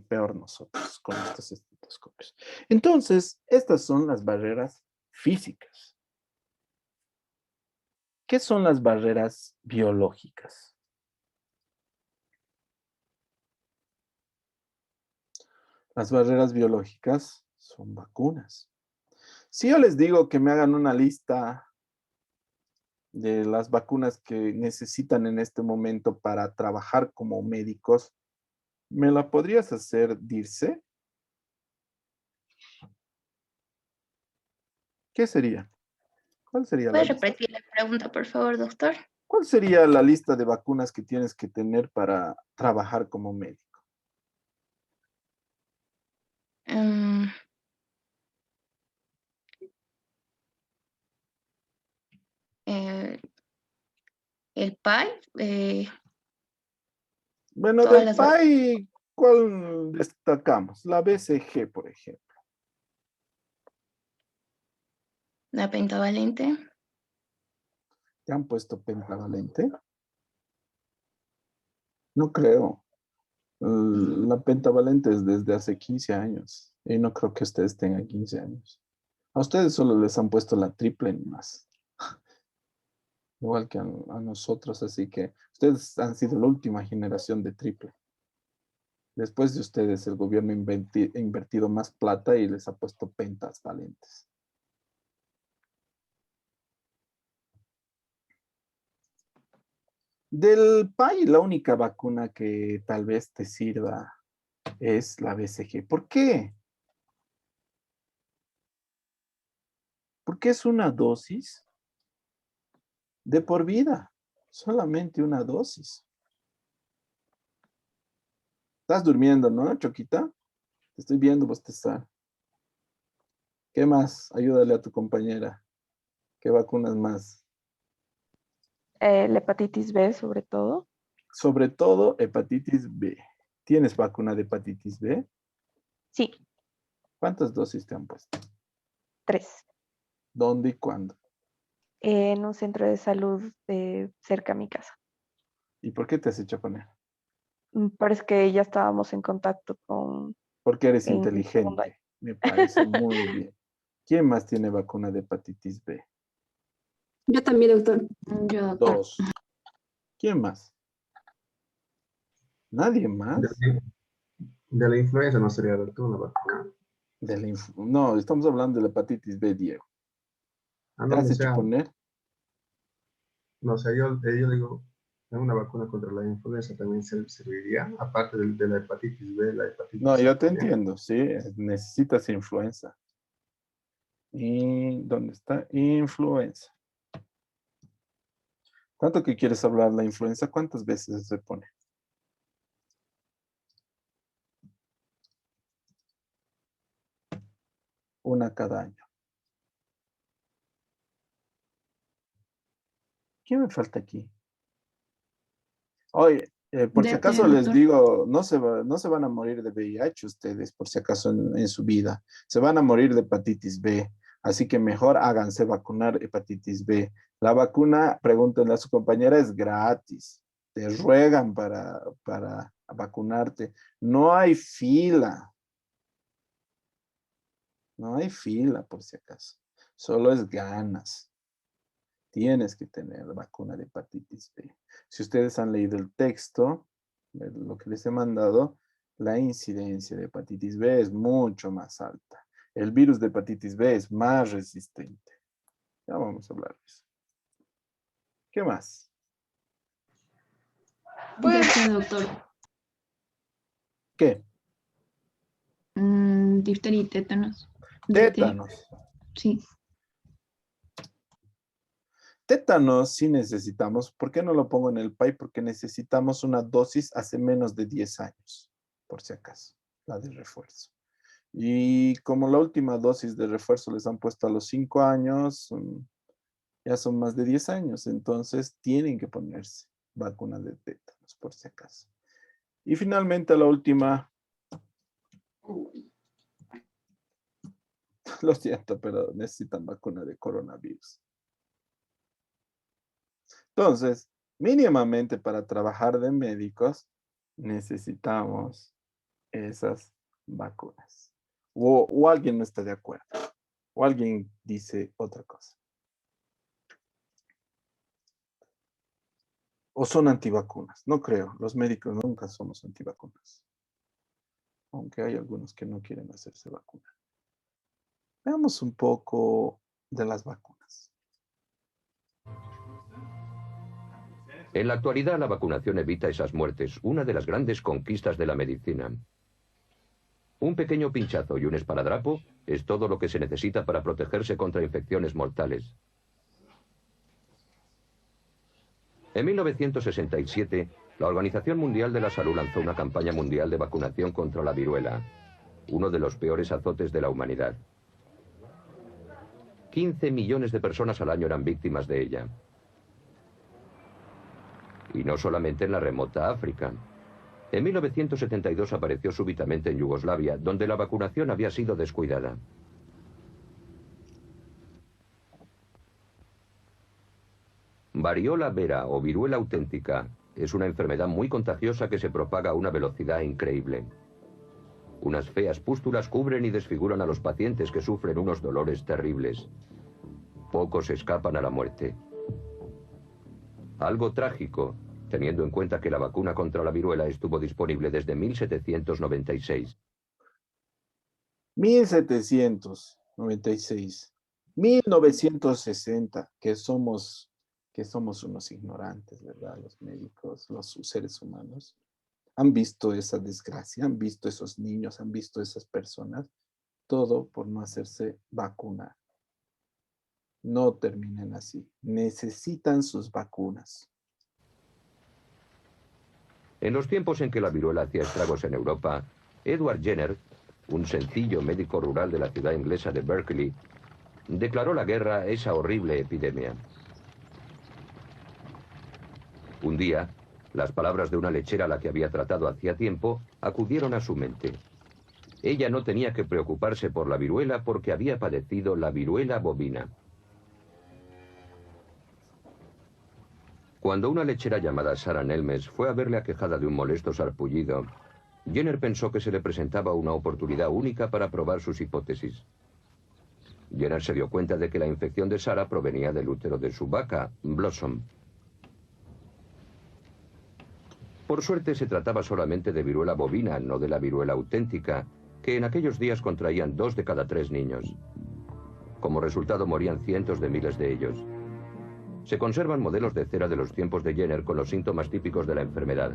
peor nosotros con estos estetoscopios. Entonces, estas son las barreras físicas. ¿Qué son las barreras biológicas? Las barreras biológicas son vacunas. Si yo les digo que me hagan una lista de las vacunas que necesitan en este momento para trabajar como médicos, ¿me la podrías hacer, Dirce? ¿Qué sería? ¿Cuál sería la ¿Puedes lista? repetir la pregunta, por favor, doctor? ¿Cuál sería la lista de vacunas que tienes que tener para trabajar como médico? Mm, eh, el PAI, Bueno, todas del las PAI, ¿cuál destacamos? La BCG, por ejemplo. la pentavalente. ¿Te han puesto pentavalente? No creo. La pentavalente es desde hace 15 años. Y no creo que ustedes tengan 15 años. A ustedes solo les han puesto la triple ni más. Igual que a nosotros. Así que ustedes han sido la última generación de triple. Después de ustedes, el gobierno ha invertido más plata y les ha puesto pentas valentes. Del PAI, la única vacuna que tal vez te sirva es la BCG. ¿Por qué? Porque es una dosis de por vida. Solamente una dosis. Estás durmiendo, ¿no, Choquita? Te estoy viendo bostezar. ¿Qué más? Ayúdale a tu compañera. ¿Qué vacunas más? La hepatitis B sobre todo. Sobre todo hepatitis B. ¿Tienes vacuna de hepatitis B? Sí, ¿Cuántas dosis te han puesto? 3. ¿Dónde y cuándo? En un centro de salud cerca a mi casa. ¿Y por qué te has hecho poner? Parece que ya estábamos en contacto con Porque eres en segundo año. inteligente. Me parece muy bien. ¿Quién más tiene vacuna de hepatitis B? Yo también, doctor. Yo, doctor. 2. ¿Quién más? ¿Nadie más? De la influenza no sería doctor una vacuna. No, estamos hablando de la hepatitis B, Diego. Ah, ¿Te no, has o hecho sea, poner? no, o sea, yo digo, una vacuna contra la influenza también serviría, aparte de la hepatitis B, la hepatitis No, C yo te también. entiendo, sí, necesitas influenza. ¿Y dónde está? Influenza. ¿Cuánto que quieres hablar la influenza? ¿Cuántas veces se pone? Una cada año. ¿Qué me falta aquí? Oye, por si DT, acaso les doctor. digo, no se van a morir de VIH ustedes, por si acaso en su vida. Se van a morir de hepatitis B. Así que mejor háganse vacunar hepatitis B. La vacuna, pregúntenle a su compañera, es gratis. Te ruegan para vacunarte. No hay fila. No hay fila, por si acaso. Solo es ganas. Tienes que tener vacuna de hepatitis B. Si ustedes han leído el texto, lo que les he mandado, la incidencia de hepatitis B es mucho más alta. El virus de hepatitis B es más resistente. Ya vamos a hablar de eso. ¿Qué más? DT, doctor. ¿Qué? Difteria y tétanos. DT. Tétanos. Sí. Tétanos sí necesitamos. ¿Por qué no lo pongo en el PAI? Porque necesitamos una dosis hace menos de 10 años, por si acaso, la de refuerzo. Y como la última dosis de refuerzo les han puesto a los 5 años, ya son más de 10 años, entonces tienen que ponerse vacuna de tétanos, por si acaso. Y finalmente la última, lo siento, pero necesitan vacuna de coronavirus. Entonces, mínimamente para trabajar de médicos, necesitamos esas vacunas. O alguien no está de acuerdo, o alguien dice otra cosa. O son antivacunas. No creo, los médicos nunca somos antivacunas. Aunque hay algunos que no quieren hacerse vacunar. Veamos un poco de las vacunas. En la actualidad, la vacunación evita esas muertes, una de las grandes conquistas de la medicina. Un pequeño pinchazo y un esparadrapo es todo lo que se necesita para protegerse contra infecciones mortales. En 1967, la Organización Mundial de la Salud lanzó una campaña mundial de vacunación contra la viruela, uno de los peores azotes de la humanidad. 15 millones de personas al año eran víctimas de ella. Y no solamente en la remota África. En 1972 apareció súbitamente en Yugoslavia, donde la vacunación había sido descuidada. Variola vera o viruela auténtica es una enfermedad muy contagiosa que se propaga a una velocidad increíble. Unas feas pústulas cubren y desfiguran a los pacientes que sufren unos dolores terribles. Pocos escapan a la muerte. Algo trágico, teniendo en cuenta que la vacuna contra la viruela estuvo disponible desde 1796. 1796, 1960, que somos unos ignorantes, ¿verdad? Los médicos, los seres humanos, han visto esa desgracia, han visto esos niños, han visto esas personas, todo por no hacerse vacunar. No terminen así, necesitan sus vacunas. En los tiempos en que la viruela hacía estragos en Europa, Edward Jenner, un sencillo médico rural de la ciudad inglesa de Berkeley, declaró la guerra a esa horrible epidemia. Un día, las palabras de una lechera a la que había tratado hacía tiempo acudieron a su mente. Ella no tenía que preocuparse por la viruela porque había padecido la viruela bovina. Cuando una lechera llamada Sarah Nelmes fue a verle aquejada de un molesto sarpullido, Jenner pensó que se le presentaba una oportunidad única para probar sus hipótesis. Jenner se dio cuenta de que la infección de Sarah provenía del útero de su vaca, Blossom. Por suerte se trataba solamente de viruela bovina, no de la viruela auténtica, que en aquellos días contraían 2 de cada 3 niños. Como resultado morían cientos de miles de ellos. Se conservan modelos de cera de los tiempos de Jenner con los síntomas típicos de la enfermedad.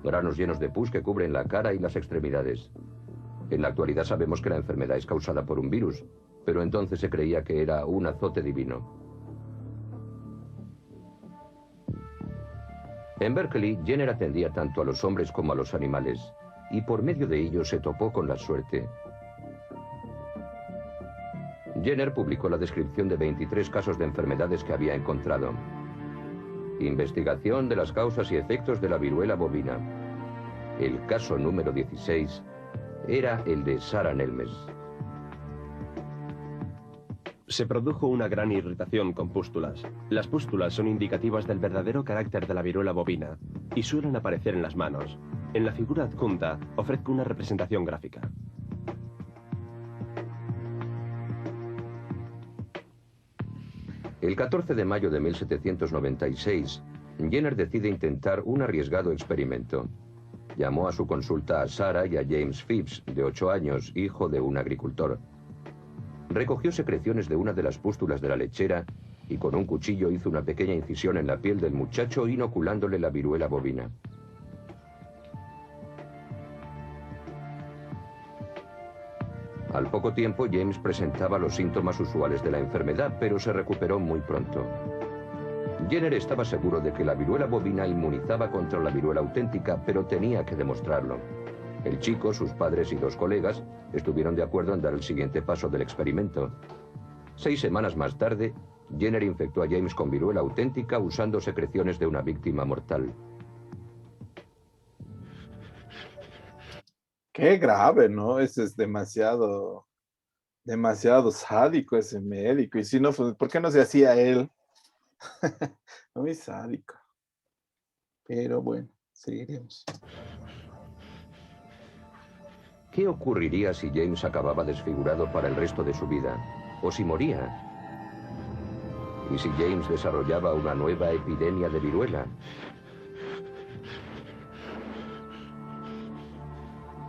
Granos llenos de pus que cubren la cara y las extremidades. En la actualidad sabemos que la enfermedad es causada por un virus, pero entonces se creía que era un azote divino. En Berkeley, Jenner atendía tanto a los hombres como a los animales, y por medio de ello se topó con la suerte. Jenner publicó la descripción de 23 casos de enfermedades que había encontrado. Investigación de las causas y efectos de la viruela bovina. El caso número 16 era el de Sarah Nelmes. Se produjo una gran irritación con pústulas. Las pústulas son indicativas del verdadero carácter de la viruela bovina y suelen aparecer en las manos. En la figura adjunta ofrezco una representación gráfica. El 14 de mayo de 1796, Jenner decide intentar un arriesgado experimento. Llamó a su consulta a Sarah y a James Phipps, de 8 años, hijo de un agricultor. Recogió secreciones de una de las pústulas de la lechera y con un cuchillo hizo una pequeña incisión en la piel del muchacho inoculándole la viruela bovina. Al poco tiempo, James presentaba los síntomas usuales de la enfermedad, pero se recuperó muy pronto. Jenner estaba seguro de que la viruela bovina inmunizaba contra la viruela auténtica, pero tenía que demostrarlo. El chico, sus padres y 2 colegas estuvieron de acuerdo en dar el siguiente paso del experimento. 6 semanas más tarde, Jenner infectó a James con viruela auténtica usando secreciones de una víctima mortal. Qué grave, ¿no? Ese es demasiado sádico ese médico. Y si no, ¿por qué no se hacía él? Muy sádico. Pero bueno, seguiremos. ¿Qué ocurriría si James acababa desfigurado para el resto de su vida? ¿O si moría? ¿Y si James desarrollaba una nueva epidemia de viruela?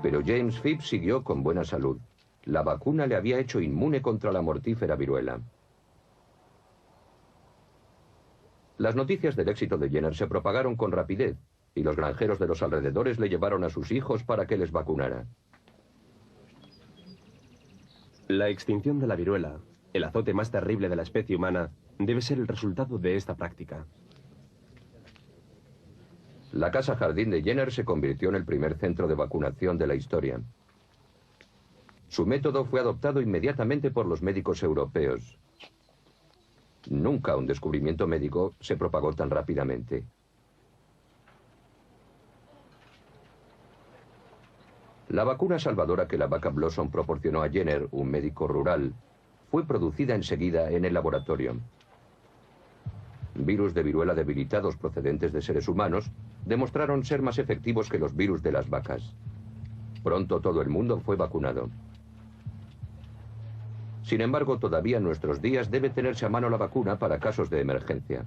Pero James Phipps siguió con buena salud. La vacuna le había hecho inmune contra la mortífera viruela. Las noticias del éxito de Jenner se propagaron con rapidez, y los granjeros de los alrededores le llevaron a sus hijos para que les vacunara. La extinción de la viruela, el azote más terrible de la especie humana, debe ser el resultado de esta práctica. La casa jardín de Jenner se convirtió en el primer centro de vacunación de la historia. Su método fue adoptado inmediatamente por los médicos europeos. Nunca un descubrimiento médico se propagó tan rápidamente. La vacuna salvadora que la vaca Blossom proporcionó a Jenner, un médico rural, fue producida enseguida en el laboratorio. Virus de viruela debilitados procedentes de seres humanos demostraron ser más efectivos que los virus de las vacas. Pronto todo el mundo fue vacunado. Sin embargo, todavía en nuestros días debe tenerse a mano la vacuna para casos de emergencia.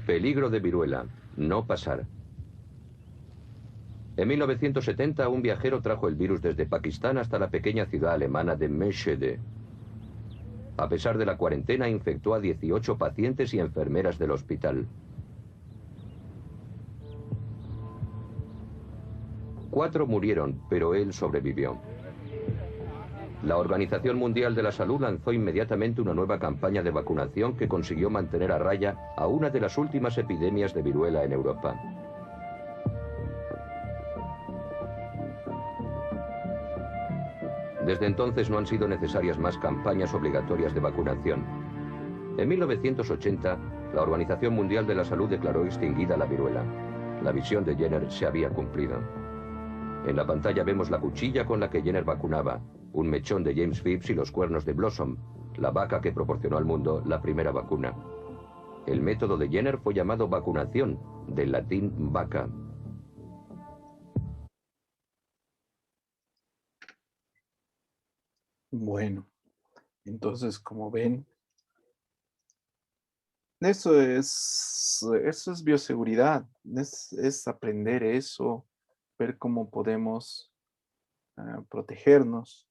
Peligro de viruela. No pasar. En 1970, un viajero trajo el virus desde Pakistán hasta la pequeña ciudad alemana de Meschede. A pesar de la cuarentena, infectó a 18 pacientes y enfermeras del hospital. 4 murieron, pero él sobrevivió. La Organización Mundial de la Salud lanzó inmediatamente una nueva campaña de vacunación que consiguió mantener a raya a una de las últimas epidemias de viruela en Europa. Desde entonces no han sido necesarias más campañas obligatorias de vacunación. En 1980, La Organización Mundial de la Salud declaró extinguida la viruela. La visión de Jenner se había cumplido. En la pantalla vemos la cuchilla con la que Jenner vacunaba, un mechón de James Phipps y los cuernos de Blossom, la vaca que proporcionó al mundo la primera vacuna. El método de Jenner fue llamado vacunación, del latín vaca. Bueno, entonces, como ven, eso es bioseguridad, es aprender eso, ver cómo podemos protegernos,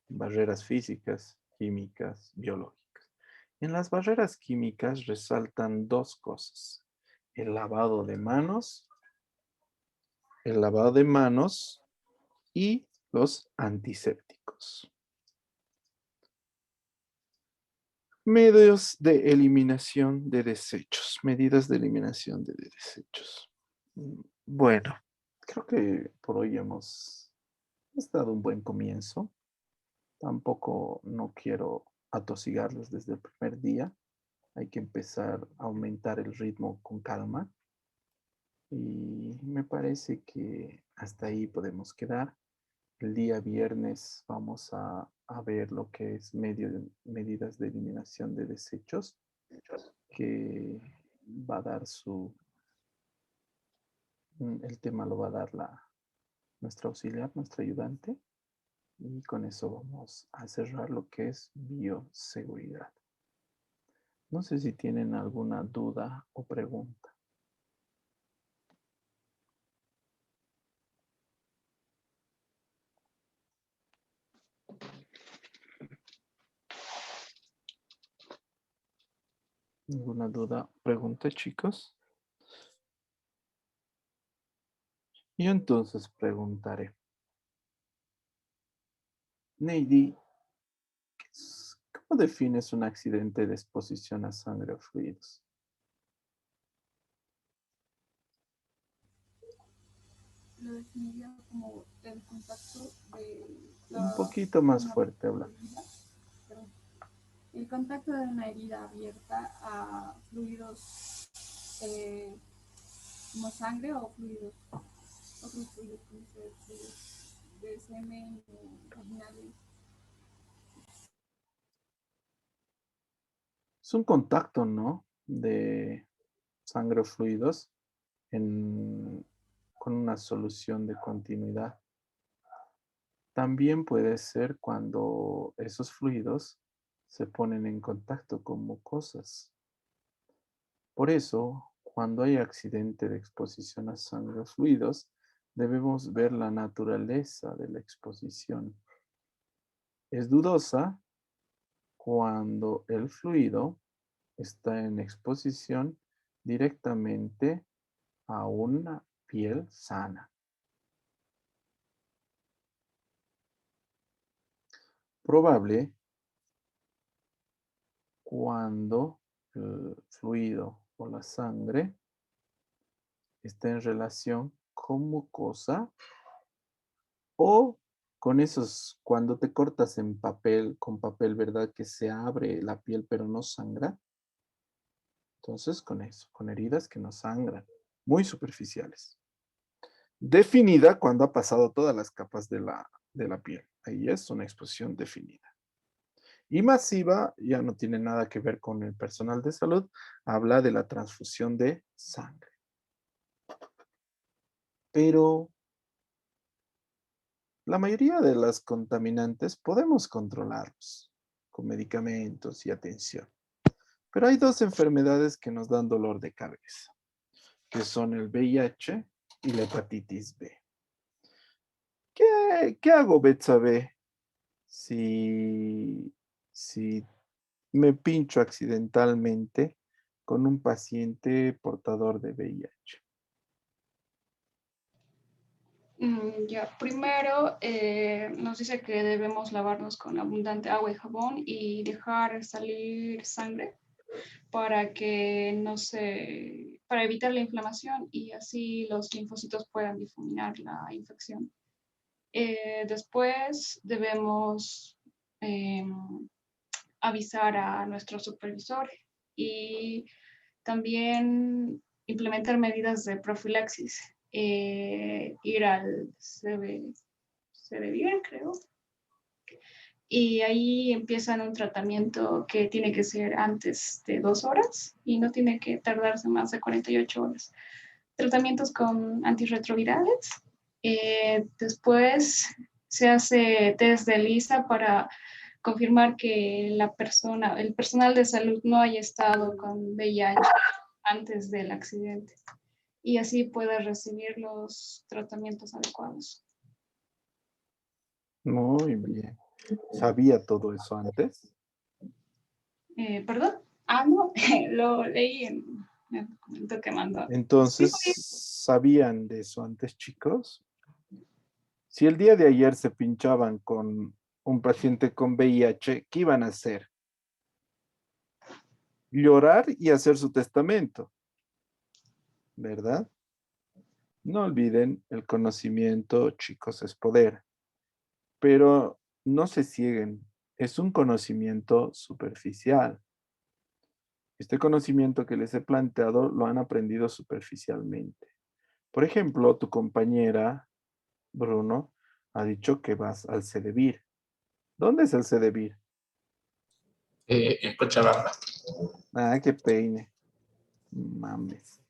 barreras físicas, químicas, biológicas. En las barreras químicas resaltan dos cosas: el lavado de manos y los antisépticos. Medios de eliminación de desechos. Medidas de eliminación de desechos. Bueno, creo que por hoy hemos dado un buen comienzo. Tampoco no quiero atosigarlos desde el primer día. Hay que empezar a aumentar el ritmo con calma. Y me parece que hasta ahí podemos quedar. El día viernes vamos a ver lo que es medidas de eliminación de desechos, que va a dar el tema lo va a dar nuestra auxiliar, nuestra ayudante, y con eso vamos a cerrar lo que es bioseguridad. No sé si tienen alguna duda o pregunta. ¿Ninguna duda? Pregunta, chicos. Yo entonces preguntaré. Neidy, ¿cómo defines un accidente de exposición a sangre o fluidos? Lo definiría como el contacto de Un poquito más fuerte, habla. El contacto de una herida abierta a fluidos como sangre o fluidos, otros fluidos como fluidos de semen o vaginales. Es un contacto, ¿no? De sangre o fluidos con una solución de continuidad. También puede ser cuando esos fluidos se ponen en contacto con mucosas. Por eso, cuando hay accidente de exposición a sangre o fluidos, debemos ver la naturaleza de la exposición. Es dudosa cuando el fluido está en exposición directamente a una piel sana. Probable cuando el fluido o la sangre está en relación con mucosa o con esos, cuando te cortas en papel, con papel, ¿verdad? Que se abre la piel pero no sangra. Entonces, con eso, con heridas que no sangran, muy superficiales. Definida cuando ha pasado todas las capas de la piel. Ahí es una exposición definida. Y masiva ya no tiene nada que ver con el personal de salud, habla de la transfusión de sangre. Pero la mayoría de las contaminantes podemos controlarlos con medicamentos y atención. Pero hay dos enfermedades que nos dan dolor de cabeza, que son el VIH y la hepatitis B. ¿Qué hago, Betsabe, si me pincho accidentalmente con un paciente portador de VIH? Ya, primero nos dice que debemos lavarnos con abundante agua y jabón y dejar salir sangre para que para evitar la inflamación y así los linfocitos puedan difuminar la infección. Después debemos avisar a nuestro supervisor y también implementar medidas de profilaxis, ir al CDBIR, creo, y ahí empiezan un tratamiento que tiene que ser antes de 2 horas y no tiene que tardarse más de 48 horas. Tratamientos con antirretrovirales. Después se hace test de ELISA para confirmar que el personal de salud no haya estado con VIH antes del accidente y así pueda recibir los tratamientos adecuados. Muy bien. ¿Sabía todo eso antes? ¿Perdón? No, lo leí en el documento que mandó. Entonces, ¿sabían de eso antes, chicos? Si el día de ayer se pinchaban con un paciente con VIH, ¿qué iban a hacer? Llorar y hacer su testamento, ¿verdad? No olviden, el conocimiento, chicos, es poder. Pero no se cieguen, es un conocimiento superficial. Este conocimiento que les he planteado lo han aprendido superficialmente. Por ejemplo, tu compañera, Bruno, ha dicho que vas al CEDEVIR. ¿Dónde es el CEDEVIR? En Cochabamba. Ah, qué peine. Mames.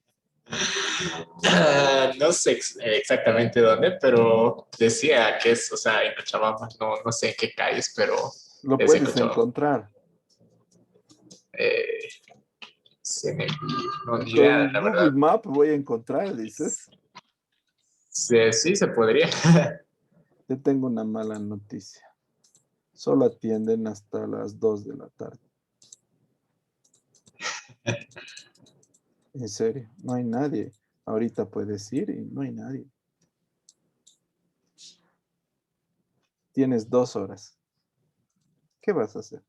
No sé exactamente dónde, pero decía que es, o sea, en Cochabamba, no sé en qué calles, pero Lo es en puedes Cochabamba. encontrar. No, ni idea, Con la Google verdad. Maps voy a encontrar, dices. Sí, se podría. Te tengo una mala noticia. Solo atienden hasta las 2 de la tarde. En serio, no hay nadie. Ahorita puedes ir y no hay nadie. Tienes 2 horas. ¿Qué vas a hacer?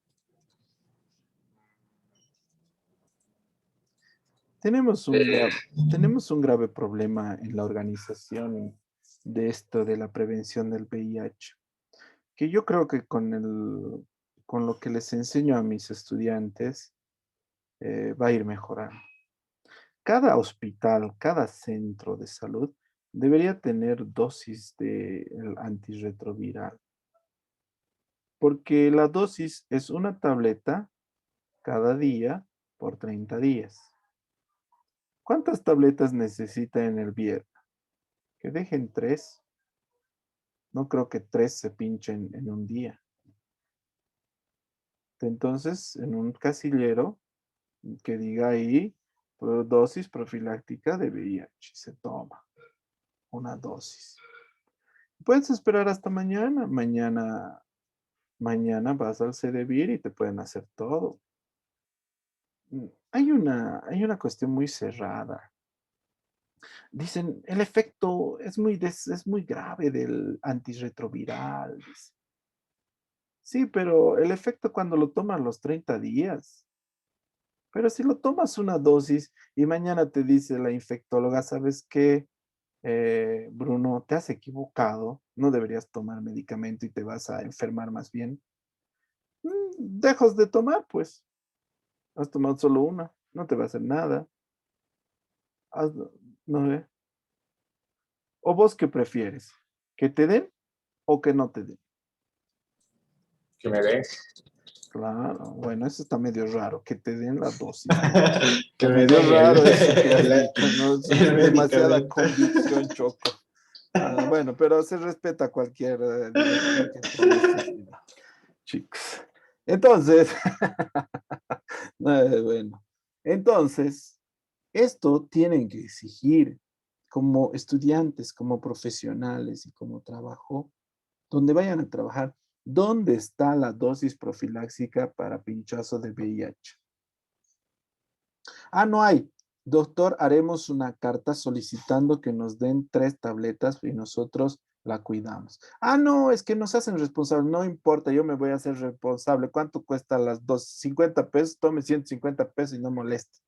Tenemos un grave problema en la organización de esto de la prevención del VIH, que yo creo que con lo que les enseño a mis estudiantes va a ir mejorando. Cada hospital, cada centro de salud debería tener dosis de antirretroviral, porque la dosis es una tableta cada día por 30 días. ¿Cuántas tabletas necesita en el día? Que dejen 3. No creo que 3 se pinchen en un día. Entonces, en un casillero que diga ahí, dosis profiláctica de VIH, se toma una dosis. Puedes esperar hasta mañana. Mañana vas al CEDEVIR y te pueden hacer todo. Hay una cuestión muy cerrada. Dicen, el efecto es muy grave del antirretroviral. Dice. Sí, pero el efecto cuando lo tomas los 30 días. Pero si lo tomas una dosis y mañana te dice la infectóloga, ¿sabes qué? Bruno, te has equivocado. No deberías tomar medicamento y te vas a enfermar más bien. Dejas de tomar, pues. Has tomado solo una. No te va a hacer nada. No sé. ¿O vos qué prefieres? ¿Que te den o que no te den? Que me den. Claro, bueno, eso está medio raro, que te den la dosis. Que me medio den raro eso que has dicho, ¿no? el Demasiada medicamento. convicción, Choco. Bueno, pero se respeta cualquier dirección que se decida, chicos. Entonces, bueno, entonces, esto tienen que exigir como estudiantes, como profesionales y como trabajo, donde vayan a trabajar, ¿dónde está la dosis profiláctica para pinchazo de VIH? No hay. Doctor, haremos una carta solicitando que nos den 3 tabletas y nosotros la cuidamos. No, es que nos hacen responsables. No importa, yo me voy a hacer responsable. ¿Cuánto cuesta las 50 pesos? Tome 150 pesos y no moleste.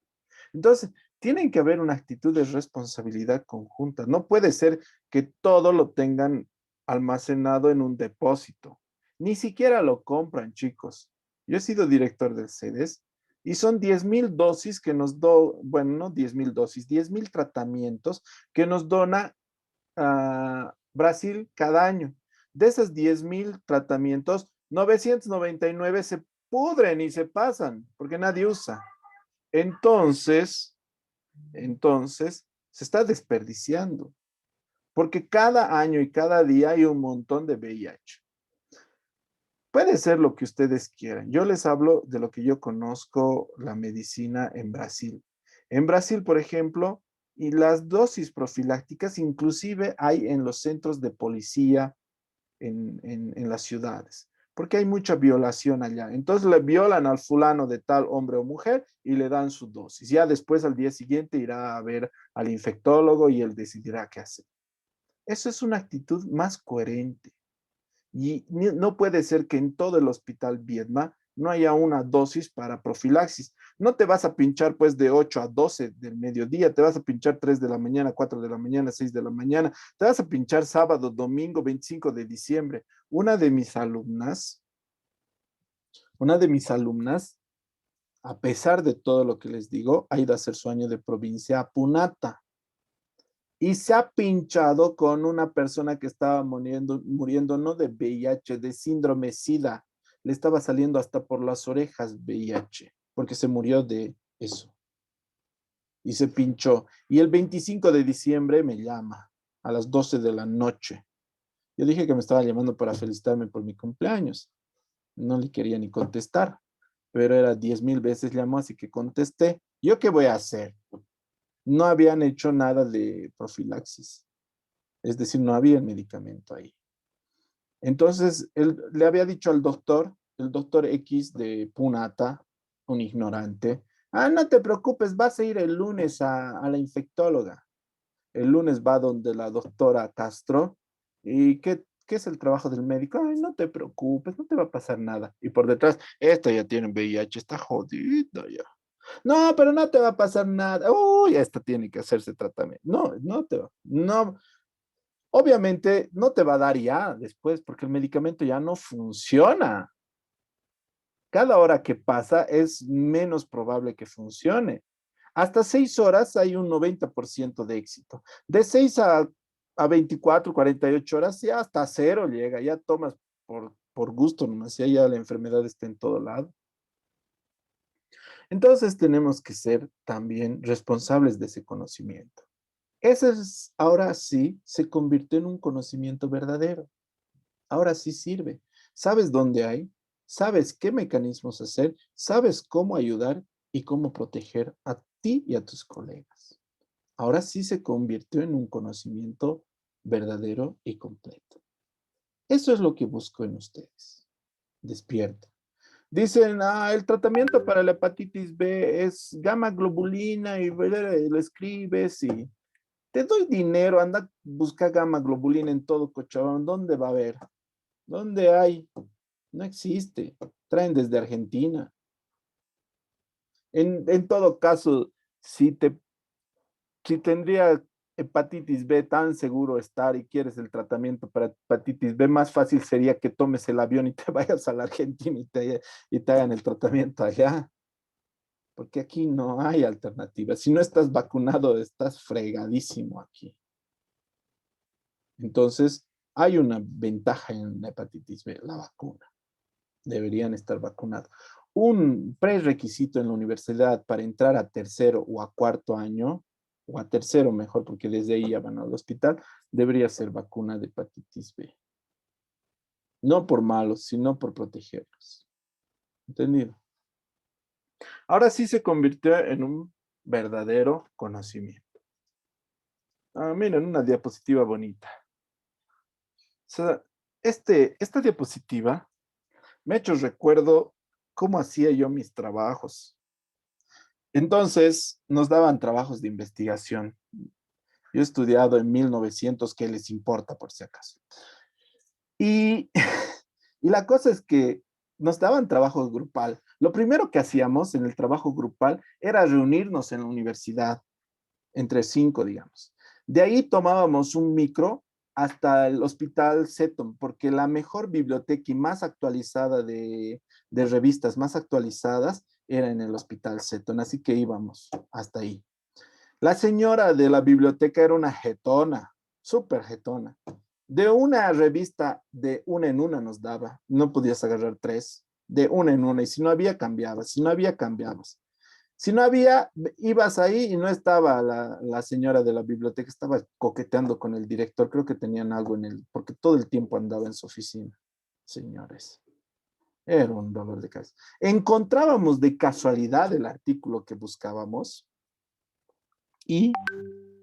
Entonces, tienen que haber una actitud de responsabilidad conjunta. No puede ser que todo lo tengan almacenado en un depósito. Ni siquiera lo compran, chicos. Yo he sido director del CEDES Y son 10.000 dosis que nos bueno, no 10.000 dosis, 10.000 tratamientos que nos dona Brasil cada año. De esos 10.000 tratamientos, 999 se pudren y se pasan porque nadie usa. Entonces, se está desperdiciando porque cada año y cada día hay un montón de VIH. Puede ser lo que ustedes quieran. Yo les hablo de lo que yo conozco, la medicina en Brasil. En Brasil, por ejemplo, y las dosis profilácticas inclusive hay en los centros de policía en las ciudades, porque hay mucha violación allá. Entonces le violan al fulano de tal hombre o mujer y le dan su dosis. Ya después al día siguiente irá a ver al infectólogo y él decidirá qué hacer. Eso es una actitud más coherente. Y no puede ser que en todo el hospital Viedma no haya una dosis para profilaxis. No te vas a pinchar pues de 8 a 12 del mediodía, te vas a pinchar 3 de la mañana, 4 de la mañana, 6 de la mañana, te vas a pinchar sábado, domingo, 25 de diciembre. Una de mis alumnas, a pesar de todo lo que les digo, ha ido a hacer su año de provincia a Punata. Y se ha pinchado con una persona que estaba muriendo no de VIH, de síndrome SIDA. Le estaba saliendo hasta por las orejas VIH, porque se murió de eso. Y se pinchó. Y el 25 de diciembre me llama a las 12 de la noche. Yo dije que me estaba llamando para felicitarme por mi cumpleaños. No le quería ni contestar, pero era 10.000 veces llamó, así que contesté. ¿Yo qué voy a hacer? No habían hecho nada de profilaxis. Es decir, no había el medicamento ahí. Entonces, él le había dicho al doctor, el doctor X de Punata, un ignorante, no te preocupes, vas a ir el lunes a la infectóloga. El lunes va donde la doctora Castro. ¿Y qué es el trabajo del médico? Ay, no te preocupes, no te va a pasar nada. Y por detrás, esta ya tiene VIH, está jodida ya. No, pero no te va a pasar nada. Uy, esta tiene que hacerse tratamiento. No te va. No, obviamente no te va a dar ya después porque el medicamento ya no funciona. Cada hora que pasa es menos probable que funcione. Hasta 6 horas hay un 90% de éxito. De 6 a 24, 48 horas ya hasta 0 llega. Ya tomas por gusto nomás. Ya la enfermedad está en todo lado. Entonces tenemos que ser también responsables de ese conocimiento. Ese ahora sí se convirtió en un conocimiento verdadero. Ahora sí sirve. ¿Sabes dónde hay? ¿Sabes qué mecanismos hacer? ¿Sabes cómo ayudar y cómo proteger a ti y a tus colegas? Ahora sí se convirtió en un conocimiento verdadero y completo. Eso es lo que busco en ustedes. Despierta. Dicen, el tratamiento para la hepatitis B es gamma globulina y lo escribes y te doy dinero, anda a buscar gamma globulina en todo Cochabamba. ¿Dónde va a haber? ¿Dónde hay? No existe. Traen desde Argentina. En todo caso, si tendría hepatitis B tan seguro estar y quieres el tratamiento para hepatitis B, más fácil sería que tomes el avión y te vayas a la Argentina y te hagan el tratamiento allá. Porque aquí no hay alternativa. Si no estás vacunado, estás fregadísimo aquí. Entonces, hay una ventaja en la hepatitis B, la vacuna. Deberían estar vacunados. Un prerequisito en la universidad para entrar a tercero o a cuarto año, o a tercero mejor, porque desde ahí ya van al hospital, debería ser vacuna de hepatitis B. No por malos, sino por protegerlos. ¿Entendido? Ahora sí se convirtió en un verdadero conocimiento. Miren, una diapositiva bonita. O sea, esta diapositiva me ha hecho recuerdo cómo hacía yo mis trabajos. Entonces, nos daban trabajos de investigación. Yo he estudiado en 1900, ¿qué les importa por si acaso? Y la cosa es que nos daban trabajo grupal. Lo primero que hacíamos en el trabajo grupal era reunirnos en la universidad, entre 5, digamos. De ahí tomábamos un micro hasta el hospital Seton, porque la mejor biblioteca y más actualizada de revistas más actualizadas era en el Hospital Seton, así que íbamos hasta ahí. La señora de la biblioteca era una jetona, súper jetona. De una revista, de una en una nos daba. No podías agarrar 3, de una en una. Y si no había, cambiabas. Si no había, cambiabas. Si no había, ibas ahí y no estaba la señora de la biblioteca, estaba coqueteando con el director. Creo que tenían algo porque todo el tiempo andaba en su oficina. Señores, era un dolor de cabeza. Encontrábamos de casualidad el artículo que buscábamos y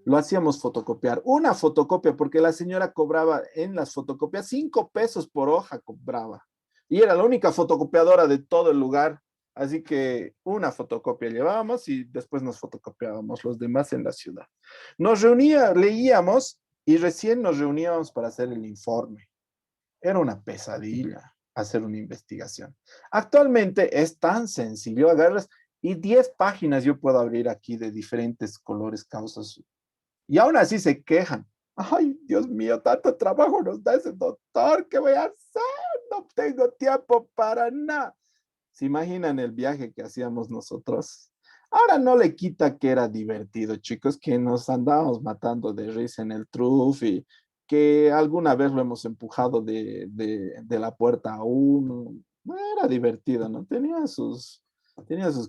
lo hacíamos fotocopiar. Una fotocopia, porque la señora cobraba en las fotocopias 5 pesos por hoja cobraba. Y era la única fotocopiadora de todo el lugar. Así que una fotocopia llevábamos y después nos fotocopiábamos los demás en la ciudad. Nos leíamos y recién nos reuníamos para hacer el informe. Era una pesadilla hacer una investigación. Actualmente es tan sencillo, agarras y 10 páginas yo puedo abrir aquí de diferentes colores, causas. Y aún así se quejan. Ay, Dios mío, tanto trabajo nos da ese doctor, ¿qué voy a hacer? No tengo tiempo para nada. ¿Se imaginan el viaje que hacíamos nosotros? Ahora no le quita que era divertido, chicos, que nos andábamos matando de risa en el truf y que alguna vez lo hemos empujado de la puerta a uno. Era divertido, ¿no? Tenía sus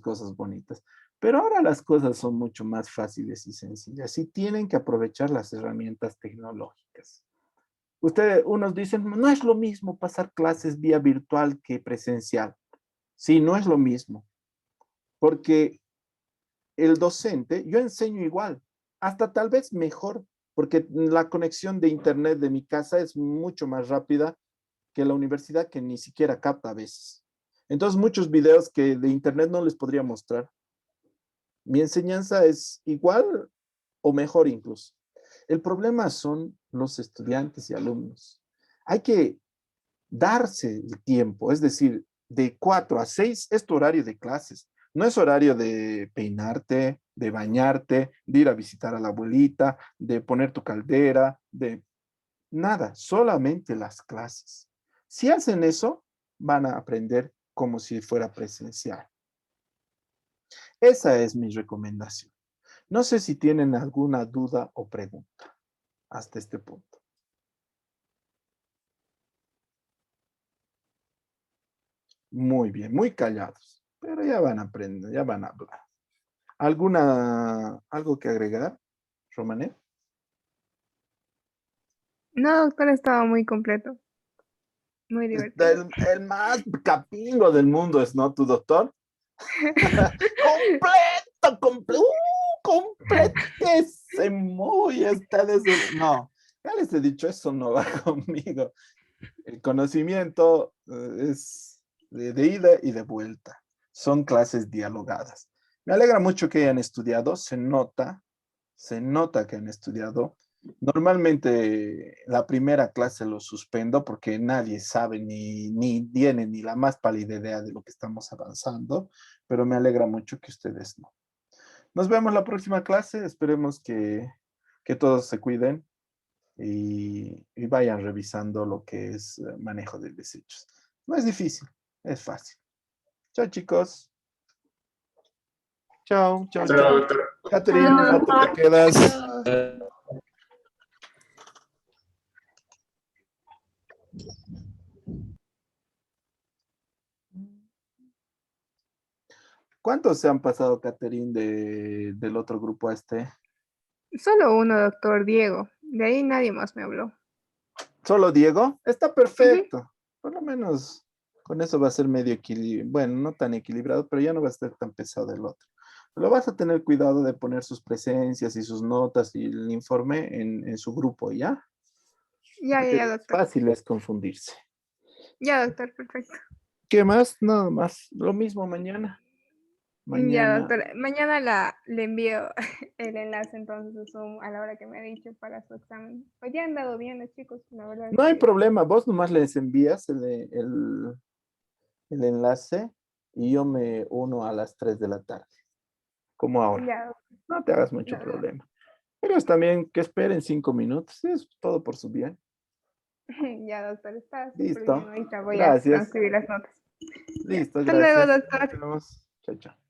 cosas bonitas. Pero ahora las cosas son mucho más fáciles y sencillas y tienen que aprovechar las herramientas tecnológicas. Unos dicen, no es lo mismo pasar clases vía virtual que presencial. Sí, no es lo mismo, porque el docente, yo enseño igual, hasta tal vez mejor, porque la conexión de internet de mi casa es mucho más rápida que la universidad, que ni siquiera capta a veces. Entonces, muchos videos que de internet no les podría mostrar. Mi enseñanza es igual o mejor incluso. El problema son los estudiantes y alumnos. Hay que darse el tiempo, es decir, de 4 a 6 es tu horario de clases. No es horario de peinarte, de bañarte, de ir a visitar a la abuelita, de poner tu caldera, de nada, solamente las clases. Si hacen eso, van a aprender como si fuera presencial. Esa es mi recomendación. No sé si tienen alguna duda o pregunta hasta este punto. Muy bien, muy callados, pero ya van a aprender, ya van a hablar. ¿Algo que agregar, Romané? No, doctor, estaba muy completo. Muy divertido. El más capingo del mundo es, ¿no? Tu doctor. Muy, no, ya les he dicho, eso no va conmigo. El conocimiento es de ida y de vuelta. Son clases dialogadas. Me alegra mucho que hayan estudiado, se nota que han estudiado. Normalmente la primera clase lo suspendo porque nadie sabe ni tiene ni la más pálida idea de lo que estamos avanzando, pero me alegra mucho que ustedes no. Nos vemos la próxima clase, esperemos que todos se cuiden y vayan revisando lo que es manejo de desechos. No es difícil, es fácil. Chao, chicos. Chao, chao, Chao, chao. doctor. Catherine, ¿a tú te quedas? ¿Cuántos se han pasado, Catherine, del otro grupo a este? Solo uno, doctor Diego. De ahí nadie más me habló. ¿Solo Diego? Está perfecto. Por lo menos con eso va a ser medio equilibrado. Bueno, no tan equilibrado, pero ya no va a estar tan pesado el otro. Pero vas a tener cuidado de poner sus presencias y sus notas y el informe en su grupo, ¿ya? Ya, doctor. Fácil es confundirse. Ya, doctor, perfecto. ¿Qué más? Nada más. Lo mismo mañana. Ya, doctor. Mañana le envío el enlace entonces de Zoom a la hora que me ha dicho para su examen. Pues ya han dado bien los chicos, la verdad. No hay problema. Vos nomás les envías el enlace y yo me uno a las 3 de la tarde. Como ahora. Ya. No te hagas mucho problema. Pero es también que esperen 5 minutos. Es todo por su bien. Ya, doctor. Está Listo. bien. Ahorita voy Gracias. a transcribir las notas. Listo, Hasta gracias. luego, doctor. Nos vemos. Chao, chao.